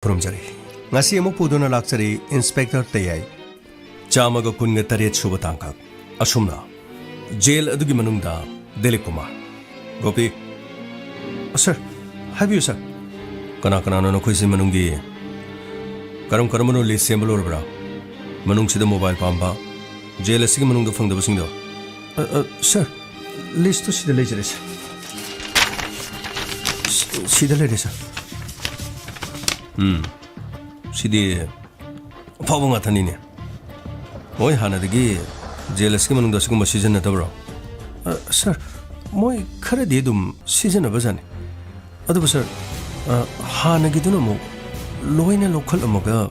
खुरुमजरी ngasi amuk puduna laksari inspector tayai chamaga kunga taret suba tangkak asumna jail adugi manungda Dilip Kumar Gopi sir habiyu sir kana kana no khoisi manungi karam karamano list symbol orbra manung sida mobile pamba jail asigi manungda phangda basingdo sir list to sida lejere sida lere sir 시디 파봉 같으니네. 뭐이 하나득이 제일스키 먹는 거 지금 뭐 시즌 나더라. sir, 뭐이 카레디둠 시즌 나버잖아. 어디 보세요. 하나기도는 뭐 로이네 로컬 뭐가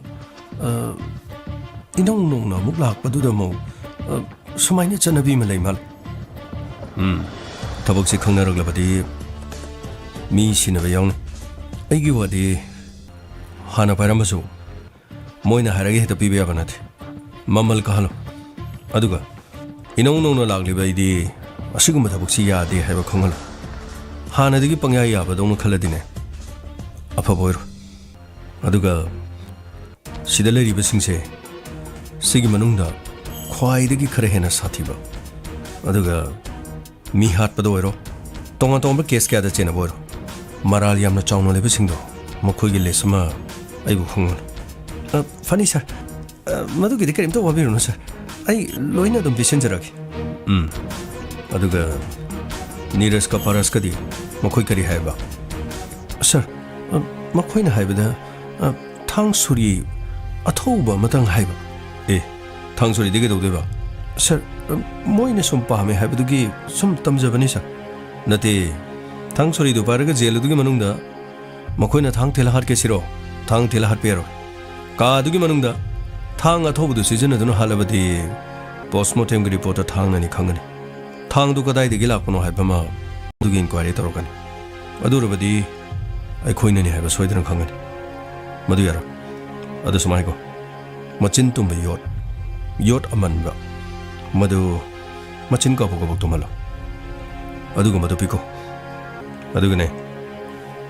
이놈놈나 목락바도도 뭐 수마이네 전화비 말이말. 더벅지 강나럭라바디 미시는 왜영. 이게 어디 하나 바람마소 모이나 하라게 해도 비비야바나데 맘말 가하노 아두가 이노노노 락리바이디 아시금바 타복시 야데 하이바 콩할 하나디기 빵야이 야바도노 칼라디네 아파 보이로 아두가 시달레리바 싱세 시기 마능다 콰이디기 카레 헤나 사티바 아두가 미핫바도 오이로 똥아똥바 케스 캬다 체나 보이로 마랄 얌나 차우노 레비 싱도 모코기 레스마 아이고 흥 funny sir madu gidi karim to wabiru no sir ai loina dum bisenjaraki aduga niras ka paras kadi makoi kari haiba sir makoi na haibada thang suri athoba matang haiba thang suri dige dodeba sir moina sum pame haibadugi sum tamjabani sir nate thang suri du paraga jelu dugi manungda makoina thang thela har ke siro thang thela har pero ka dugi manungda thang athobudu season adunu halabadi postmortem gi report thang nani khangani thang du kadai digi lakpono haibama dugi inquiry torokani adurabadi ai khoina ni haiba soidran khangani madu yara adu sumai ko machin tumba yot amanba madu machin ka bogo tumala aduga madu piko aduga ne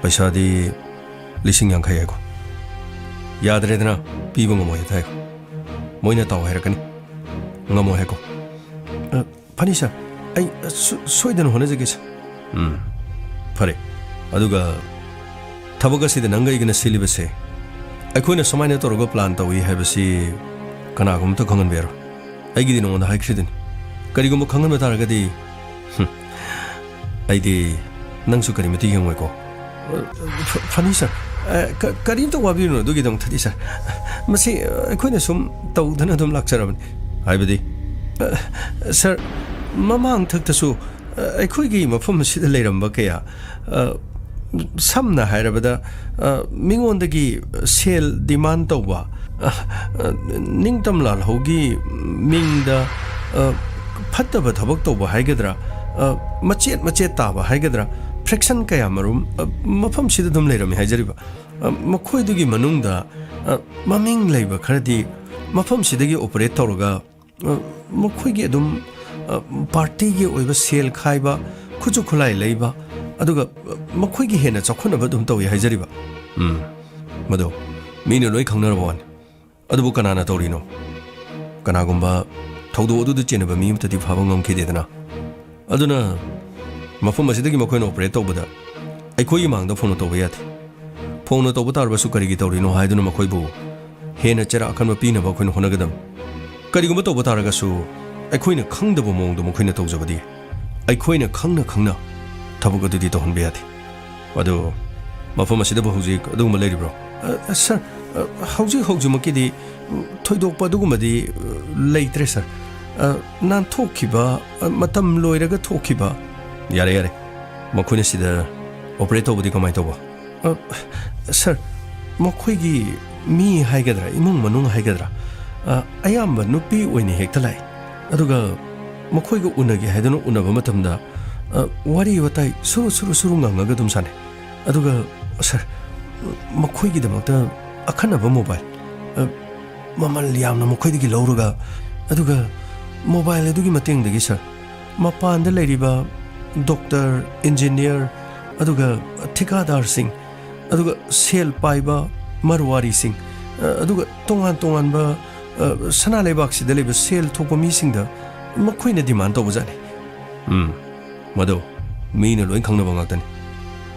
पैसादी लिसिंग यांखाई है को याद रहे ना पीबो ngamo है था Moina ताव है रकनी ngamo है को फनी सर आई सोइदन होने जगे फरे अदुगा थबगा सिद नंगई गना सिलिबसे अखोइना समाइना तोरगो प्लान तवी हैबसी कनागुम तो खंगन बेरो आइगी दिन ओंदा हाइख्रिदिन करिगुम खंगन बतारगदी आइदी नंगसु करिमति यंगोइको funny sir karim to wabiru dugi dong thadi sir masi khoina sum tawdana dum lakcharabani haibadi sir mamang thaktasu aikhoigi mafam sida leiramba kaya samna hairabada mingondagi sel demand tawba ningtam lal hogi mingda phattaba thabak tawba haigadra machet taba haigadra fraction kaya marum mafam sida dum leirami haijariba makhoi dugi manungda maming leiba kharadi mafam sidagi operate tawraga makhoi gi dum party gi oiba sel khaiba khuju khulai leiba aduga makhoi gi hena chakhona ba dum tawi haijariba mado mine loi khangnarabon adubu kanana tawrino kanagumba thawdo odu chenaba mi mtadi phabangam khidedana aduna मफम असिदगी मखोइन operate तौबदा अखोई मांगदा phone तौबा याथे phone तौबा तारबसु करिगी तौरिनो हाइदुना मखोइबु हेना चरा अखनबा पीनबा खोइन होनगदम करिगुम तौबा तारगसु अखोइना खंगदबो मोंगदो मखोइना तौजबदी अखोइना खंगना थबगदुदी तौहनबे याथे अदो मफम असिदबो हौजिक अदुगुम लेरिब्रो सर हौजिमकिदी थोइदोकपा अदुगुमदी लेइत्रे सर नान थोखिबा मतम लोइरगा थोखिबा यारे यारे मखोइना सिदा ऑपरेट तौबदी कमाय तौबा सर मखोइगी मी हाइगदरा इमुंग मनुंग हाइगदरा अयाम्बा नुपी ओइने हेक्ता लाई अदुगा मखोइगा उनगी हाइदनो उनबा मतमदा वारी वताई सुरु ngangaga dum sane aduga sir मखोइगी दमकता अखनबा mobile mamal yamna mokhoidigi lawruga aduga mobile adugi matengdagi sir mapanda leiriba doctor engineer aduga thikadar sing aduga sel paiba Marwari Singh, aduga tongan ba sana lebak si deliver sale to missing the Makwina demand to Bazani. Mado, mean a loin kang Navangatan.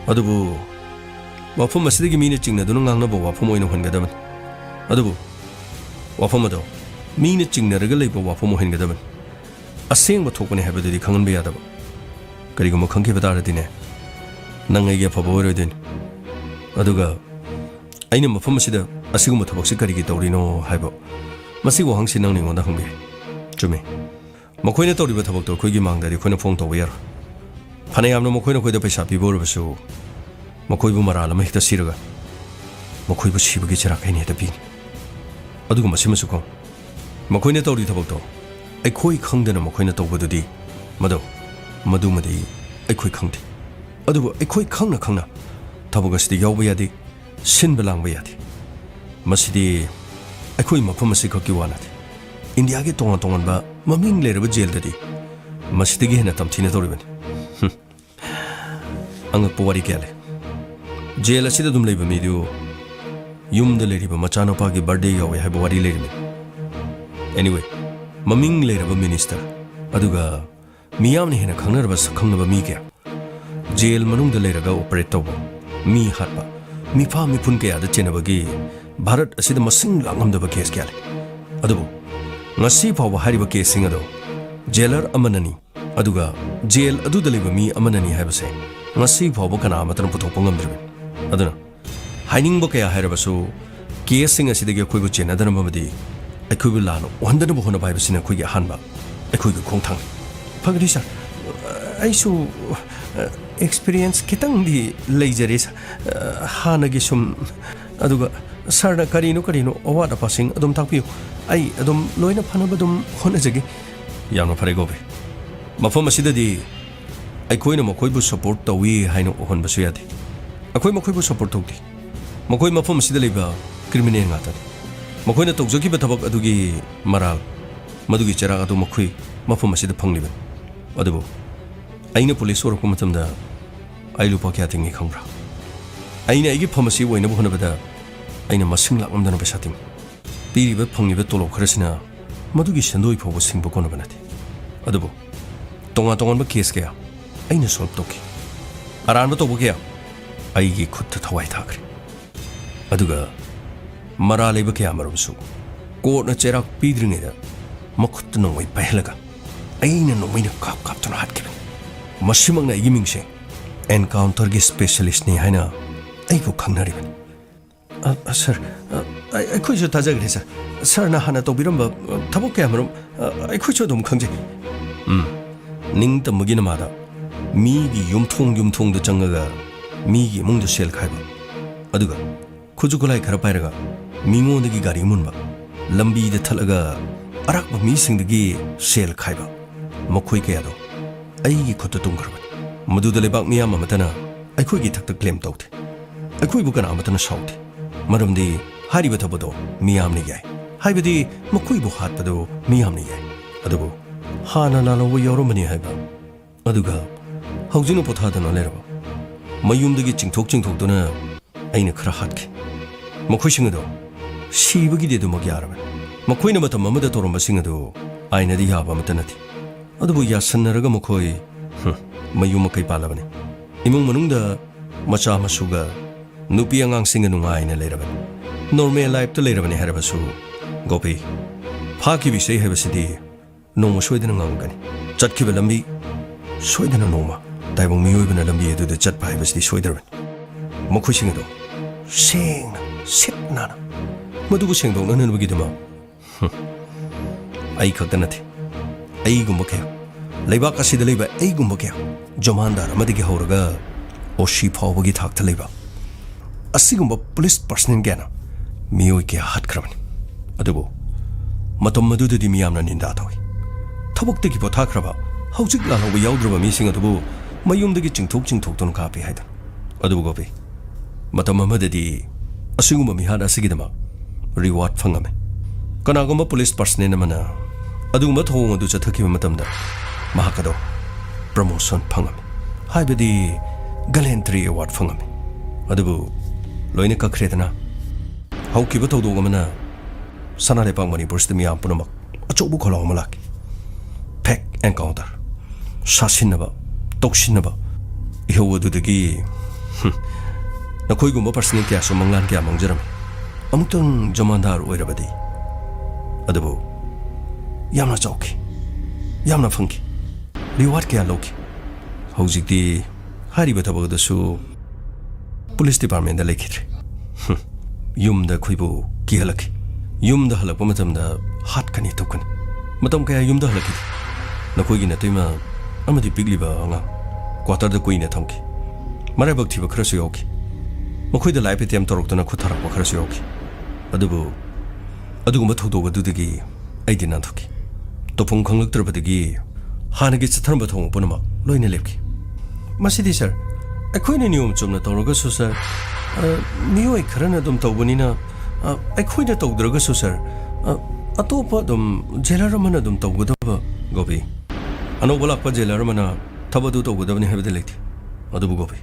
Adubu, Wafum a sticky minute na dunang nabo Wafumo in Hungadaman. Adubu, Wafumado, mean a ching na regulate Wafumo Hingadaman. A sing what token have the Kangan Beadabo. Karigamo Kanki Vadaradine. Nangaya Pavoridin. Aduga. I know Mafumasida, a single Toxicari Torino Hibo. Masigo Hangsi Nang on the Humbi. Jimmy. Moquina told you about the Kuigimang that you couldn't phone to wear. Panayam no Moquina with the Peshapi Borbasu. Mokuibu Marala make the Siraga. Mokuibu Shibugichara any at the bean. Aduguma Simasuko. Moquina told you about a quick hungden of Moquina over the D. Mado. Madumadi. A quick hunt. Adu a quick hung Kana. Tabogas the Yawayadi. Sin belang Bayati. Masidi. A quick Mapumasiko Kiwanat. India get tongan ba, Maming later with jail daddy. Masidi at Tamtina Doriban. Anga Powari Gale. Jail a Sidum labor medio. Yum the lady Machano Pagi birthday away have what he lady. Anyway, Maming later of minister. Aduga Miami Hina Kanger was Kanga Mika. Jail Manung the later go operate tobo. Me Harpa. Mi pa mi punke the Chenabagi. Bharat a Sidama sing long on the case gal. Adubu. Nasi Pawa Hariba case singado. Jailer Amanani. Aduga. Jail Adu deliver me Amanani have a say. Nasi Pawa Kana Matan Putopongam driven. Adana. Hiding Bokea Harabasu. Casing a Sidiga Kubuchin, Adana Mamadi. A Kubulano. Wonder the Bohona Bible in a quick hanba. A quick Kontang. Pagadisa. I saw experience Kitang the laseris. Hanagisum. Aduga. Sarna Carino or what a passing Adam Tapio. I Adam Loina Panabadum Honazagi. Yano Paregobe. Mafoma Sidadi. I coin a Mokoibu support the we Hino Hon Basuati. A coin Mokoibu support Toki. Mokoi Mafom Sidaliba, criminal matter. Mokoina Tokzoki Batabak Adugi Maral. Madugi Cheragado Mokui, Mafoma Sida Pangliban. Adubo. I know police or Kumatamda. I look pocketing a congra. I know I give Pomasi when no one of the. I know Massing Lakum than a Besatim. Piri Pongi Vetolo Cresina, Madugi Shandoi for was simple conabanati. Adubo. Tonga Tonga Bakeskia. I know Sol Toki. Aranatobokia. I could to Hawaii Takri. Aduga. Marale Bakiamarusu. Go na Cherak Pidrinida. Mokut no way Pahelaga. I know no cap captain had given. Mashimanga Yimingse. Encounter specialist ni Hina. I go Kanariban. Sir, I could you Tazagrisa. Sir Nahana Tobiramba, Tabokamarum, I could you dum Kanji. Ning the Muginamada. Migi Yumtung the Jangaga. Migi Mung the Shell Kaiba. Aduga. Kujukulai Karapairaga. Mimo the Gigari Munba. Lambi the Talaga. Arak missing the gay Shell Kaiba. Mokuikeado. I could to Tunkarban. Madu the Lebak Miyama Matana. I could get the claim out. I could book an Amatana shout. Madam the Haribatabodo, Miamni Yai. Hibidi, Mokuibu Hatpado, Miamni Yai. Adubo. Hana Nalo Yoromani Haiba. Aduga. Haujino Potatan on Lerabo. Mayum the Gitching Toking Tokdona. Aina Krahatki. Mokushingado. She Bugidi de Magyaraman. Mokuina Matamama Toroma Singado. Aina the Yaba Matanati. Adubo Yasan Ragamokoi. Mayumakai Palavani. Imum Manunda. Machama Sugar. Nupiangang Singanunga in a later. Normal life to later when I had a su. Gopi. Paki we say have a city. No more Sweden Angan. Chatkibalambi. Sweden Noma. Diving me even a lambi to the chat pie was the Sweden. Mokushingado. Sing. Sit nana. Madubu sing don't know we get them up. I cut the nut. Aigumboke. Labaka see the labor Aigumboke. Jomanda, Madiki Horaga. Or sheep how we get talk to labor. A single police person in Ghana. Mioike hat craven. Adubo. Matomadu di Miamna in that way. Tabuk tiki potakraba. How Zigla we outdrove a missing at the boo. Mayum the kitchen talking to copy head. Adubogopi. Matomamadi. A single me had a sigidama. Reward fungame. Kanagoma police person in a manner. Adumat home do Taki Matamda. Mahakado. Promotion pungam. Hibidi. Galentry award fungame. Adubu. Loinika Kretana. ꯍꯧꯈꯤꯕ ꯊꯧꯗꯣꯛ ꯑꯃꯅ ꯁꯅꯥ ꯂꯩꯄꯥꯛ ꯃꯅꯤꯄꯨꯔꯁꯤꯗ ꯃꯤꯌꯥꯝ ꯄꯨꯝꯅꯃꯛ ꯑꯆꯧꯕ ꯈꯣꯜꯂꯥꯎ ꯑꯃ ꯂꯥꯛꯈꯤ ꯐꯦꯛ ꯑꯦꯟꯀꯥꯎꯟꯇꯔ ꯁꯥꯁꯤꯟꯅꯕ ꯇꯧꯁꯤꯟꯅꯕ ꯏꯍꯧ ꯑꯗꯨꯗꯒꯤ ꯅꯈꯣꯏꯒꯨꯝꯕ ꯄꯔꯁꯅꯦꯜ ꯀꯌꯥꯁꯨ ꯃꯪꯂꯥꯟ ꯀꯌꯥ ꯃꯥꯡꯖꯔꯝꯃꯤ ꯑꯃꯨꯛꯇꯪ ꯖꯃꯥꯟꯗꯥꯔ ꯑꯣꯏꯔꯕꯗꯤ ꯑꯗꯨꯕꯨ ꯌꯥꯝꯅ ꯆꯥꯎꯈꯤ ꯌꯥꯝꯅ ꯐꯪꯈꯤ ꯔꯤꯋꯥꯔꯗ ꯀꯌꯥ ꯂꯧꯈꯤ ꯍꯧꯖꯤꯛꯇꯤ ꯍꯥꯏꯔꯤꯕ ꯊꯕꯛ ꯑꯗꯨꯁꯨ ꯄꯨꯂꯤꯁ ꯗꯤꯄꯥꯔꯠꯃꯦꯟꯗ ꯂꯩꯈꯤꯗ꯭ꯔꯦ ꯌꯨꯝꯗ ꯑꯩꯈꯣꯏꯕꯨ ꯀꯤꯍꯜꯂꯛꯈꯤ ꯌꯨꯝꯗ ꯍꯜꯂꯛꯄ ꯃꯇꯝꯗ ꯍꯥꯠꯀꯅꯤ ꯇꯨꯞꯀꯅꯤ ꯃꯇꯝ ꯀꯌꯥ ꯌꯨꯝꯗ ꯍꯜꯂꯛꯈꯤꯗꯦ ꯅꯈꯣꯏꯒꯤ ꯅꯇꯩꯃ ꯑꯃꯗꯤ ꯄꯤꯛꯂꯤꯕ ꯑꯉꯥꯡ ꯀ꯭ꯋꯥꯇꯔꯗ ꯀꯨꯏꯅ ꯊꯝꯈꯤ ꯃꯔꯥꯏꯕꯛ ꯊꯤꯕ ꯈꯔꯁꯨ ꯌꯥꯎꯈꯤ ꯃꯈꯣꯏꯗ ꯂꯥꯏꯐ ꯑꯦꯇꯦꯝ ꯇꯧꯔꯛꯇꯨꯅ ꯈꯨꯠ ꯊꯥꯔꯛꯄ ꯈꯔꯁꯨ ꯌꯥꯎꯈꯤ ꯑꯗꯨꯕꯨ ꯑꯗꯨꯒꯨꯝꯕ ꯊꯧꯗꯣꯛ ꯑꯗꯨꯗꯒꯤ ꯑꯩꯗꯤ ꯅꯥꯟꯊꯣꯛꯈꯤ ꯇꯧꯐꯝ ꯈꯪꯂꯛꯇ꯭ꯔꯕꯗꯒꯤ ꯍꯥꯟꯅꯒꯤ ꯆꯠꯊꯔꯝꯕ ꯊꯧꯑꯣꯡ ꯄꯨꯝꯅꯃꯛ ꯂꯣꯏꯅ ꯂꯦꯞꯈꯤ ꯃꯁꯤꯗꯤ ꯁꯔ ꯑꯩꯈꯣꯏꯅ ꯅꯤꯌꯣꯝ ꯆꯨꯝꯅ ꯇꯧꯔꯒꯁꯨ ꯁꯔ ꯃꯤꯑꯣꯏ ꯈꯔꯅ ꯑꯗꯨꯝ ꯇꯧꯕꯅꯤꯅ ꯑꯩꯈꯣꯏꯅ ꯇꯧꯗ꯭ꯔꯒꯁꯨ ꯁꯔ ꯑꯇꯣꯞꯄ ꯑꯗꯨꯝ ꯖꯦꯂꯔ ꯑꯃꯅ ꯑꯗꯨꯝ ꯇꯧꯒꯗꯕ ꯒꯣꯄꯤ ꯑꯅꯧꯕ ꯂꯥꯛꯄ ꯖꯦꯂꯔ ꯑꯃꯅ ꯊꯕꯛ ꯑꯗꯨ ꯇꯧꯒꯗꯕꯅꯤ ꯍꯥꯏꯕꯗꯤ ꯂꯩꯇꯦ ꯑꯗꯨꯕꯨ ꯒꯣꯄꯤ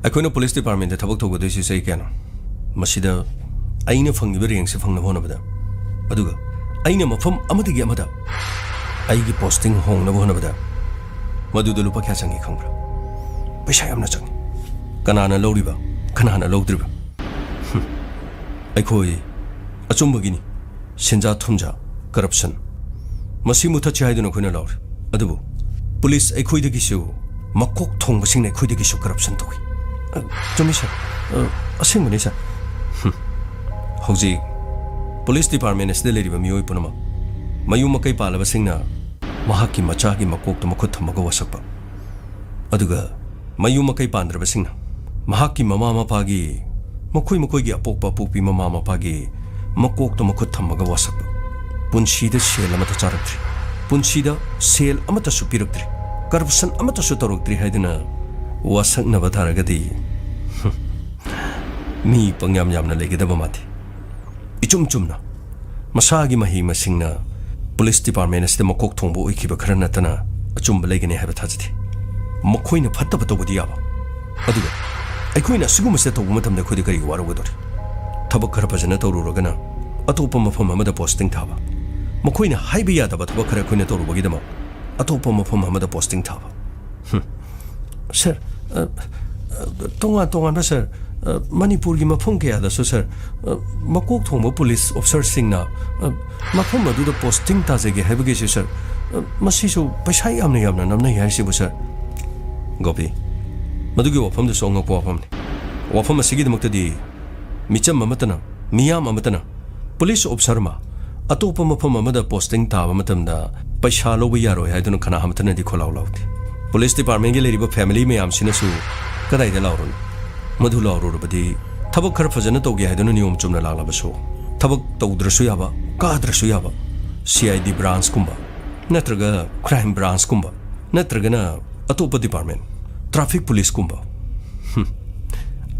ꯑꯩꯈꯣꯏꯅ ꯄꯨꯂꯤꯁ ꯗꯤꯄꯥꯔꯠꯃꯦꯟꯇ ꯊꯕꯛ ꯇꯧꯒꯗꯣꯏꯁꯤ ꯆꯍꯤ ꯀꯌꯥꯅꯣ ꯃꯁꯤꯗ ꯑꯩꯅ ꯐꯪꯉꯤꯕ ꯔꯦꯡꯛꯁꯦ ꯐꯪꯅꯕ ꯍꯣꯠꯅꯕꯗ ꯑꯗꯨꯒ ꯑꯩꯅ ꯃꯐꯝ ꯑꯃꯗꯒꯤ ꯑꯃꯗ ꯑꯩꯒꯤ ꯄꯣꯁꯇꯤꯡ ꯍꯣꯡꯅꯕ ꯍꯣꯠꯅꯕꯗ ꯃꯗꯨꯗ ꯂꯨꯄꯥ ꯀꯌꯥ ꯆꯪꯉꯤ ꯈꯪꯕ꯭ꯔꯥ ꯄꯩꯁꯥ ꯌꯥꯝꯅ ꯆꯪꯉꯤ ꯀꯅꯥꯅ ꯂꯧꯔꯤꯕ ꯀꯅꯥꯅ ꯂꯧꯗ꯭ꯔꯤꯕ ꯑꯩꯈꯣꯏ ꯑꯆꯨꯝꯕꯒꯤꯅꯤ ꯁꯦꯟꯖꯥ ꯊꯨꯝꯖꯥ ꯀꯔꯞꯁꯟ ꯃꯁꯤ ꯃꯨꯊꯠꯁꯤ ꯍꯥꯏꯗꯨꯅ ꯑꯩꯈꯣꯏꯅ ꯂꯥꯎꯔꯤ ꯑꯗꯨꯕꯨ ꯄꯨꯂꯤꯁ ꯑꯩꯈꯣꯏꯗꯒꯤꯁꯨ ꯃꯀꯣꯛ ꯊꯣꯡꯕꯁꯤꯡꯅ ꯑꯩꯈꯣꯏꯗꯒꯤꯁꯨ ꯀꯔꯞꯁꯟ ꯇꯧꯏ ꯆꯨꯝꯃꯤ ꯁꯔ ꯑꯁꯦꯡꯕꯅꯤ ꯁꯔ ꯍꯧꯖꯤꯛ ꯄꯨꯂꯤꯁ ꯗꯤꯄꯥꯔꯠꯃꯦꯟ ꯑꯁꯤꯗ ꯂꯩꯔꯤꯕ ꯃꯤꯑꯣꯏ ꯄꯨꯝꯅꯃꯛ ꯃꯌꯨꯝ ꯃꯀꯩ ꯄꯥꯜꯂꯕꯁꯤꯡꯅ ꯃꯍꯥꯛꯀꯤ ꯃꯆꯥꯒꯤ ꯃꯀꯣꯛꯇ ꯃꯈꯨꯠ ꯊꯝꯃꯒ ꯋꯥꯁꯛꯄ ꯑꯗꯨꯒ ꯃꯌꯨꯝ ꯃꯀꯩ ꯄꯥꯟꯗ꯭ꯔꯕꯁꯤꯡꯅ ꯃꯍꯥꯛꯀꯤ ꯃꯃꯥ ꯃꯄꯥꯒꯤ ꯃꯈꯣꯏꯒꯤ ꯑꯄꯣꯛꯄ ꯑꯄꯣꯛꯄꯤ ꯃꯃꯥ ꯃꯄꯥꯒꯤ ꯃꯀꯣꯛꯇ ꯃꯈꯨꯠ ꯊꯝꯃꯒ ꯋꯥꯁꯛꯄ ꯄꯨꯟꯁꯤꯗ ꯁꯦꯜ ꯑꯃꯠꯇ ꯆꯥꯔꯛꯇ꯭ꯔꯤ ꯄꯨꯟꯁꯤꯗ ꯁꯦल ꯑꯃꯠꯇꯁꯨ ꯄꯤꯔꯛꯇ꯭ꯔꯤ ꯀꯔꯞꯁꯟ ꯑꯃꯠꯇꯁꯨ ꯇꯧꯔꯛꯇ꯭ꯔꯤ ꯍꯥꯏꯗꯨꯅ ꯋꯥꯁꯛꯅꯕ ꯇꯥꯔꯒꯗꯤ ꯃꯤ ꯄꯪꯌꯥꯝ ꯌꯥꯝꯅ ꯂꯩꯒꯗꯕ ꯃꯥꯟꯗꯦ इचुम चुमना मसागी मही मसिंगना पुलिस डिपार्टमेंट असिदा मकोक थोंबो ओइखिबा खरा नतना अचुम लेगने हाबा थाजति मखोइना फत्तब तौबदि याबा अदुगा अखोइना सिगुमसे तौब मतमदा खोदि करि वारगदोरि थबक खरा फजना तौरुरगना अतोपा मफम अमदा पोस्टिंग थाबा मखोइना हाइबा यादबा थबक खरा खोइना तौरुबगिदमा अतोपा मफम अमदा पोस्टिंग थाबा सर तोंगा सर मणिपुर की मफम कयादसु सर मकोक थोंबो पुलिस ऑफिसर सिंगना मफम अदुदा पोस्टिंग ताजेगे हैबगेसु सर मसिसु पैसा यामना नमना याइसिबु सर गोपी मदुगी वफम द सोंग को वफम असिगी दमक्तदी मिचम अमतना मियाम अमतना पुलिस ऑफिसर मा अतोप मफम अमदा पोस्टिंग ताबा मतमदा पैसा लोबो यारो हायदुन खना हमतना दि खोलाव लाउती पुलिस डिपार्टमेंट के लेरिबो फैमिली मयाम सिनसु कदाइदा लाउरुन मधु लाउरुबदी थबक खर फजन तौगे हायदुन नियम चुमना लालाबसु थबक तौद्रसु याबा काद्रसु याबा CID ब्रांच कुंबा नत्रगा क्राइम ब्रांच कुंबा नत्रगना अतोप डिपार्टमेंट ट्रैफिक पुलिस कुंबा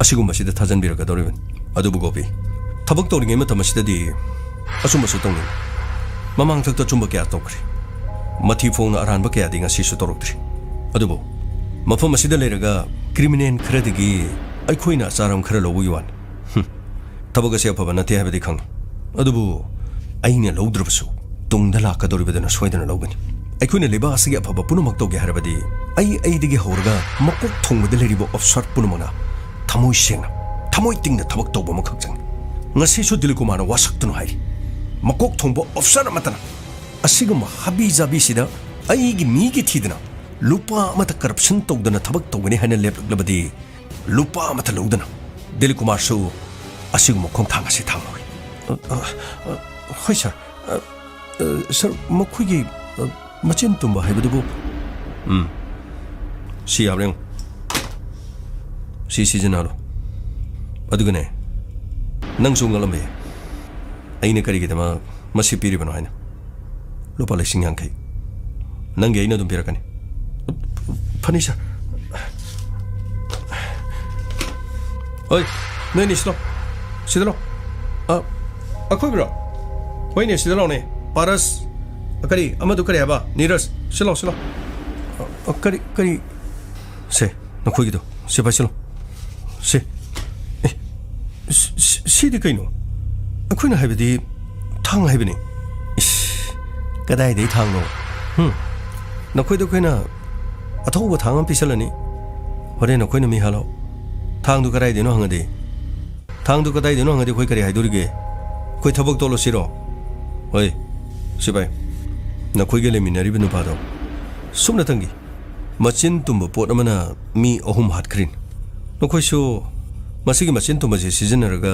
असिगुंबसिदा थाजनबिरगदौरिबन अदुबु गोपी थबक तौरिङै मतमसिददी असुमसु तौनि ममांग थक्ता चुंबा क्या तौखरि मथि फोंना अरानबा कयादि ngasisu तौरक्त्रि अदुबु मफम असिदा लेरगा क्रिमिनल खरदगी अखोइना चाराम खर लौबुगी वान थबक असे अफबा नते हाबदि खंग अदुबु अइना लौद्रबसु तुंगदा लाकदौरिबदना सोइदना लौगनि अखोइना लेबा असिगे अफबा पुनमक तौगे हारबदि अइदिगे हौरगा मकोक थोंगबदा लेरिबो अफसर पुनमना थमोइ सेंना थमोइ तिंगना थबक तौबा मखक्जंग ngasisu दिलकुमारना वासक्तनु हाइ मकोक थोंबो अफसर अमतना असिगुम हाबी जाबी सिदा अइगी मीगी थीदना लुपा अमता करप्शन तौदना थबक तौगनि हाइना लेपलबदि लुपा अमता लौदना दिलकुमार सु असिगुम खोंग थांगासि थांगोइ होय सर मखुइगी मचिन तुंबा हाइबदुबु सी याब्रें सी सिजनालो अदुगने नंगसु ngलमबे अइना करिगिदमा मसि पिरिबनो हाइना लुपा लिसिंग यांखै नंगे अइना दुम पिरकनि फनी सर ओय नैनि सिदलो अखोइब्रो होइने सिदलोने पारस करी अमदु करी हाबा नीरज सिलो करी से नखोइगिदो से पाइसिलो से सिदि कैनो ꯑꯩꯈꯣꯏꯅ ꯍꯥꯏꯕꯗꯤ ꯊꯥꯡ ꯍꯥꯏꯕꯅꯤ ꯀꯗꯥꯏꯗꯒꯤ ꯊꯥꯡꯅꯣ ꯅꯈꯣꯏꯗ ꯑꯩꯈꯣꯏꯅ ꯑꯊꯧꯕ ꯊꯥꯡ ꯑꯃ ꯄꯤꯁꯜꯂꯅꯤ ꯍꯣꯔꯦꯟ ꯑꯩꯈꯣꯏꯅ ꯃꯤ ꯍꯥꯜꯂꯣ ꯊꯥꯡꯗꯨ ꯀꯗꯥꯏꯗꯩꯅꯣ ꯍꯪꯉꯗꯤ ꯊꯥꯡꯗꯨ ꯀꯗꯥꯏꯗꯩꯅꯣ ꯍꯪꯉꯗꯤ ꯑꯩꯈꯣꯏ ꯀꯔꯤ ꯍꯥꯏꯗꯣꯔꯤꯒꯦ ꯑꯩꯈꯣꯏ ꯊꯕꯛ ꯇꯣꯠꯂꯁꯤꯔꯣ ꯍꯣꯏ ꯁꯤꯕꯥꯏ ꯅꯈꯣꯏꯒ ꯂꯩꯃꯤꯟꯅꯔꯤꯕ ꯅꯨꯄꯥꯗꯣ ꯁꯨꯞꯅꯇꯪꯒꯤ ꯃꯆꯤꯟ ꯇꯨꯝꯕ ꯄꯣꯠ ꯑꯃꯅ ꯃꯤ 3 ꯍꯥꯠꯈ꯭ꯔꯤꯅꯤ ꯅꯈꯣꯏꯁꯨ ꯃꯁꯤꯒꯤ ꯃꯆꯤꯟ ꯇꯨꯝꯕꯁꯤ ꯁꯤꯖꯤꯟꯅꯔꯒ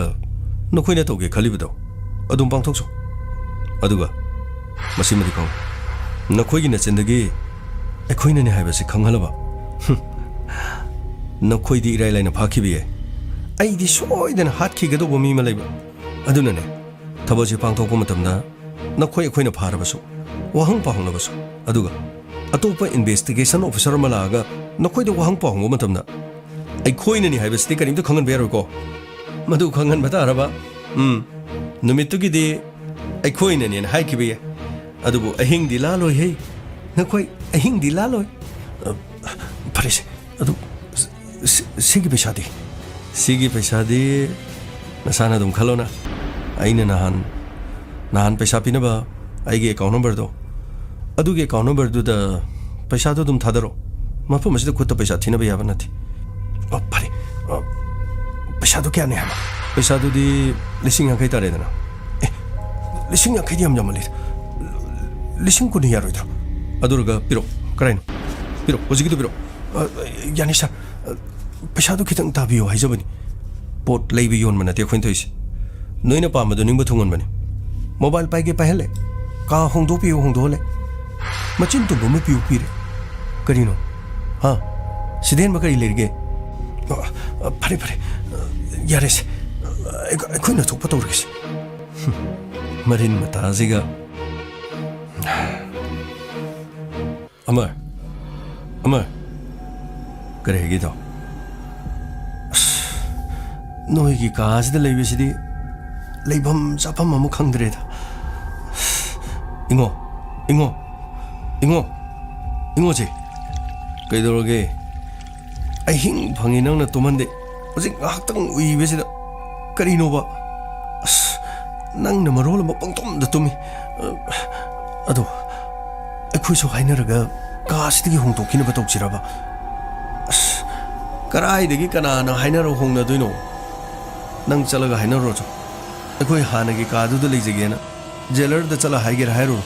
ꯅꯈꯣꯏꯅ ꯇꯧꯒꯦ ꯈꯜꯂꯤꯕꯗꯣ ꯑꯗꯨꯝ ꯄꯥꯡꯊꯣꯛꯆꯧ ꯑꯗꯨꯒ ꯃꯁꯤꯃꯗꯤ ꯈꯪꯉꯨ ꯅꯈꯣꯏꯒꯤ ꯅꯆꯤꯟꯗꯒꯤ ꯑꯩꯈꯣꯏꯅꯅꯦ ꯍꯥꯏꯕꯁꯤ ꯈꯪꯍꯜꯂꯕ ꯅꯈꯣꯏꯗꯤ ꯏꯔꯥꯏ ꯂꯥꯏꯅ ꯐꯥꯈꯤꯕ ꯌꯥꯏ ꯑꯩꯗꯤ ꯁꯣꯏꯗꯅ ꯍꯥꯠꯈꯤꯒꯗꯧꯕ ꯃꯤ ꯑꯃ ꯂꯩꯕ ꯑꯗꯨꯅꯅꯦ ꯊꯕꯛꯁꯤ ꯄꯥꯡꯊꯣꯛꯄ ꯃꯇꯝꯗ ꯅꯈꯣꯏ ꯑꯩꯈꯣꯏꯅ ꯐꯥꯔꯕꯁꯨ ꯋꯥꯍꯪ ꯄꯥꯎꯍꯪꯅꯕꯁꯨ ꯑꯗꯨꯒ ꯑꯇꯣꯞꯄ ꯏꯟꯚꯦꯁꯇꯤꯒꯦꯁꯟ ꯑꯣꯐꯤꯁꯔ ꯑꯃ ꯂꯥꯛꯑꯒ ꯅꯈꯣꯏꯗ ꯋꯥꯍꯪ ꯄꯥꯎꯍꯪꯕ ꯃꯇꯝꯗ ꯑꯩꯈꯣꯏꯅꯅꯤ ꯍꯥꯏꯕꯁꯤꯗꯤ ꯀꯔꯤꯝꯇ ꯈꯪꯍꯟꯕ ꯌꯥꯔꯣꯏꯀꯣ ꯃꯗꯨ ꯈꯪꯍꯟꯕ ꯇꯥꯔꯕ ꯅꯨꯃꯤꯠꯇꯨꯒꯤꯗꯤ ꯑꯩꯈꯣꯏꯅꯅꯦꯅ ꯍꯥꯏꯈꯤꯕ ꯌꯥꯏ ꯑꯗꯨꯕꯨ ꯑꯍꯤꯡꯗꯤ ꯂꯥꯜꯂꯣꯏꯍꯦ ꯅꯈꯣꯏ ꯑꯍꯤꯡꯗꯤ ꯂꯥꯜꯂꯣꯏ ꯐꯔꯦꯁꯦ ꯑꯗꯨ ꯁꯤꯒꯤ ꯄꯩꯁꯥꯗꯤ ꯅꯁꯥꯅ ꯑꯗꯨꯝ ꯈꯜꯂꯣꯅ ꯑꯩꯅ ꯅꯍꯥꯟ ꯄꯩꯁꯥ ꯄꯤꯅꯕ ꯑꯩꯒꯤ ꯑꯦꯀꯥꯎꯟ ꯅꯝꯕꯔꯗꯣ ꯑꯗꯨꯒꯤ ꯑꯦꯀꯥꯎꯟ ꯅꯝꯕꯔꯗꯨꯗ ꯄꯩꯁꯥꯗꯣ ꯑꯗꯨꯝ ꯊꯥꯗꯔꯣ ꯃꯐꯝ ꯑꯁꯤꯗ ꯈꯨꯠꯇ ꯄꯩꯁꯥ ꯊꯤꯅꯕ ꯌꯥꯕ ꯅꯠꯇꯦ ꯐꯔꯦ ꯄꯩꯁꯥꯗꯣ ꯀꯌꯥꯅꯤ ꯍꯥꯏꯕ ꯄꯩꯁꯥꯗꯨꯗꯤ 50,000 ꯇꯥꯔꯦꯗꯅ ꯂꯤꯁꯤꯡ 50ꯗꯤ ꯌꯥꯝ ꯌꯥꯝꯃꯜꯂꯦ 10,000 ꯌꯥꯔꯣꯏꯗ꯭ꯔꯣ ꯑꯗꯨꯔꯒ ꯄꯤꯔꯛꯑꯣ ꯀꯔꯥꯏꯅꯣ ꯄꯤꯔꯛꯑꯣ ꯍꯧꯖꯤꯛꯀꯤꯗꯣ ꯄꯤꯔꯛꯑꯣ ꯌꯥꯅꯤ ꯁꯥꯔ ꯄꯩꯁꯥꯗꯣ ꯈꯤꯇꯪ ꯇꯥꯕꯤꯌꯣ ꯍꯥꯏꯖꯕꯅꯤ ꯄꯣꯠ ꯂꯩꯕ ꯌꯣꯟꯕ ꯅꯠꯇꯦ ꯑꯩꯈꯣꯏꯅ ꯇꯧꯔꯤꯁꯦ ꯅꯣꯏꯅ ꯄꯥꯝꯕꯗꯣ ꯅꯤꯡꯕ ꯊꯨꯡꯍꯟꯕꯅꯤ ꯃꯣꯕꯥꯏꯜ ꯄꯥꯏꯒꯦ ꯄꯥꯏꯍꯜꯂꯦ ꯀꯥ ꯍꯣꯡꯗꯣꯛꯄꯤꯌꯨ ꯍꯣꯡꯗꯣꯛꯍꯜꯂꯦ ꯃꯆꯤꯟ ꯇꯨꯝꯕ ꯑꯃ ꯄꯤꯌꯨ ꯄꯤꯔꯦ ꯀꯔꯤꯅꯣ ꯁꯤꯗ ꯍꯦꯟꯕ ꯀꯔꯤ ꯂꯩꯔꯤꯒꯦ ꯐꯔꯦ ꯌꯥꯔꯦꯁꯦ ꯑꯩꯈꯣꯏꯅ ꯊꯣꯛꯄ ꯇꯧꯔꯒꯦꯁꯦ ꯃꯔꯤꯟ ꯃꯇꯥꯁꯤꯒ ꯑꯃꯔ ꯀꯔꯤ ꯍꯥꯏꯒꯦꯗꯣ ꯅꯣꯏꯒꯤ ꯀꯥꯁꯤꯗ ꯂꯩꯕꯁꯤꯗꯤ ꯂꯩꯐꯝ ꯆꯥꯐꯝ ꯑꯃ ꯈꯪꯗ꯭ꯔꯦꯗ ꯏꯉꯣꯁꯦ ꯀꯩꯗꯧꯔꯒꯦ ꯑꯍꯤꯡ ꯐꯪꯉꯤ ꯅꯪꯅ ꯇꯨꯝꯍꯟꯗꯦ ꯍꯧꯖꯤꯛ ꯉꯥꯏꯍꯥꯛꯇꯪ ꯎꯏꯕꯁꯤꯗ ꯀꯔꯤꯅꯣꯕ ꯅꯪꯅ ꯃꯔꯣꯜ ꯑꯃ ꯄꯪꯇꯨꯝꯗ ꯇꯨꯝꯃꯤ ꯑꯗꯣ ꯑꯩꯈꯣꯏꯁꯨ ꯍꯥꯏꯅꯔꯒ ꯀꯥꯁꯤꯗꯒꯤ ꯍꯣꯡꯗꯣꯛꯈꯤꯅꯕ ꯇꯧꯁꯤꯔꯕ ꯀꯔꯥꯏꯗꯒꯤ ꯀꯅꯥꯅ ꯍꯥꯏꯅꯔ ꯍꯣꯡꯅꯗꯣꯏꯅꯣ ꯅꯪ ꯆꯠꯂꯒ ꯍꯥꯏꯅꯔꯨꯔꯣ ꯑꯩꯈꯣꯏ ꯍꯥꯟꯅꯒꯤ ꯀꯥꯗꯨꯗ ꯂꯩꯖꯒꯦꯅ ꯖꯦꯂꯔꯗ ꯆꯠꯂ ꯍꯥꯏꯒꯦꯔꯥ ꯍꯥꯏꯔꯨꯔꯣ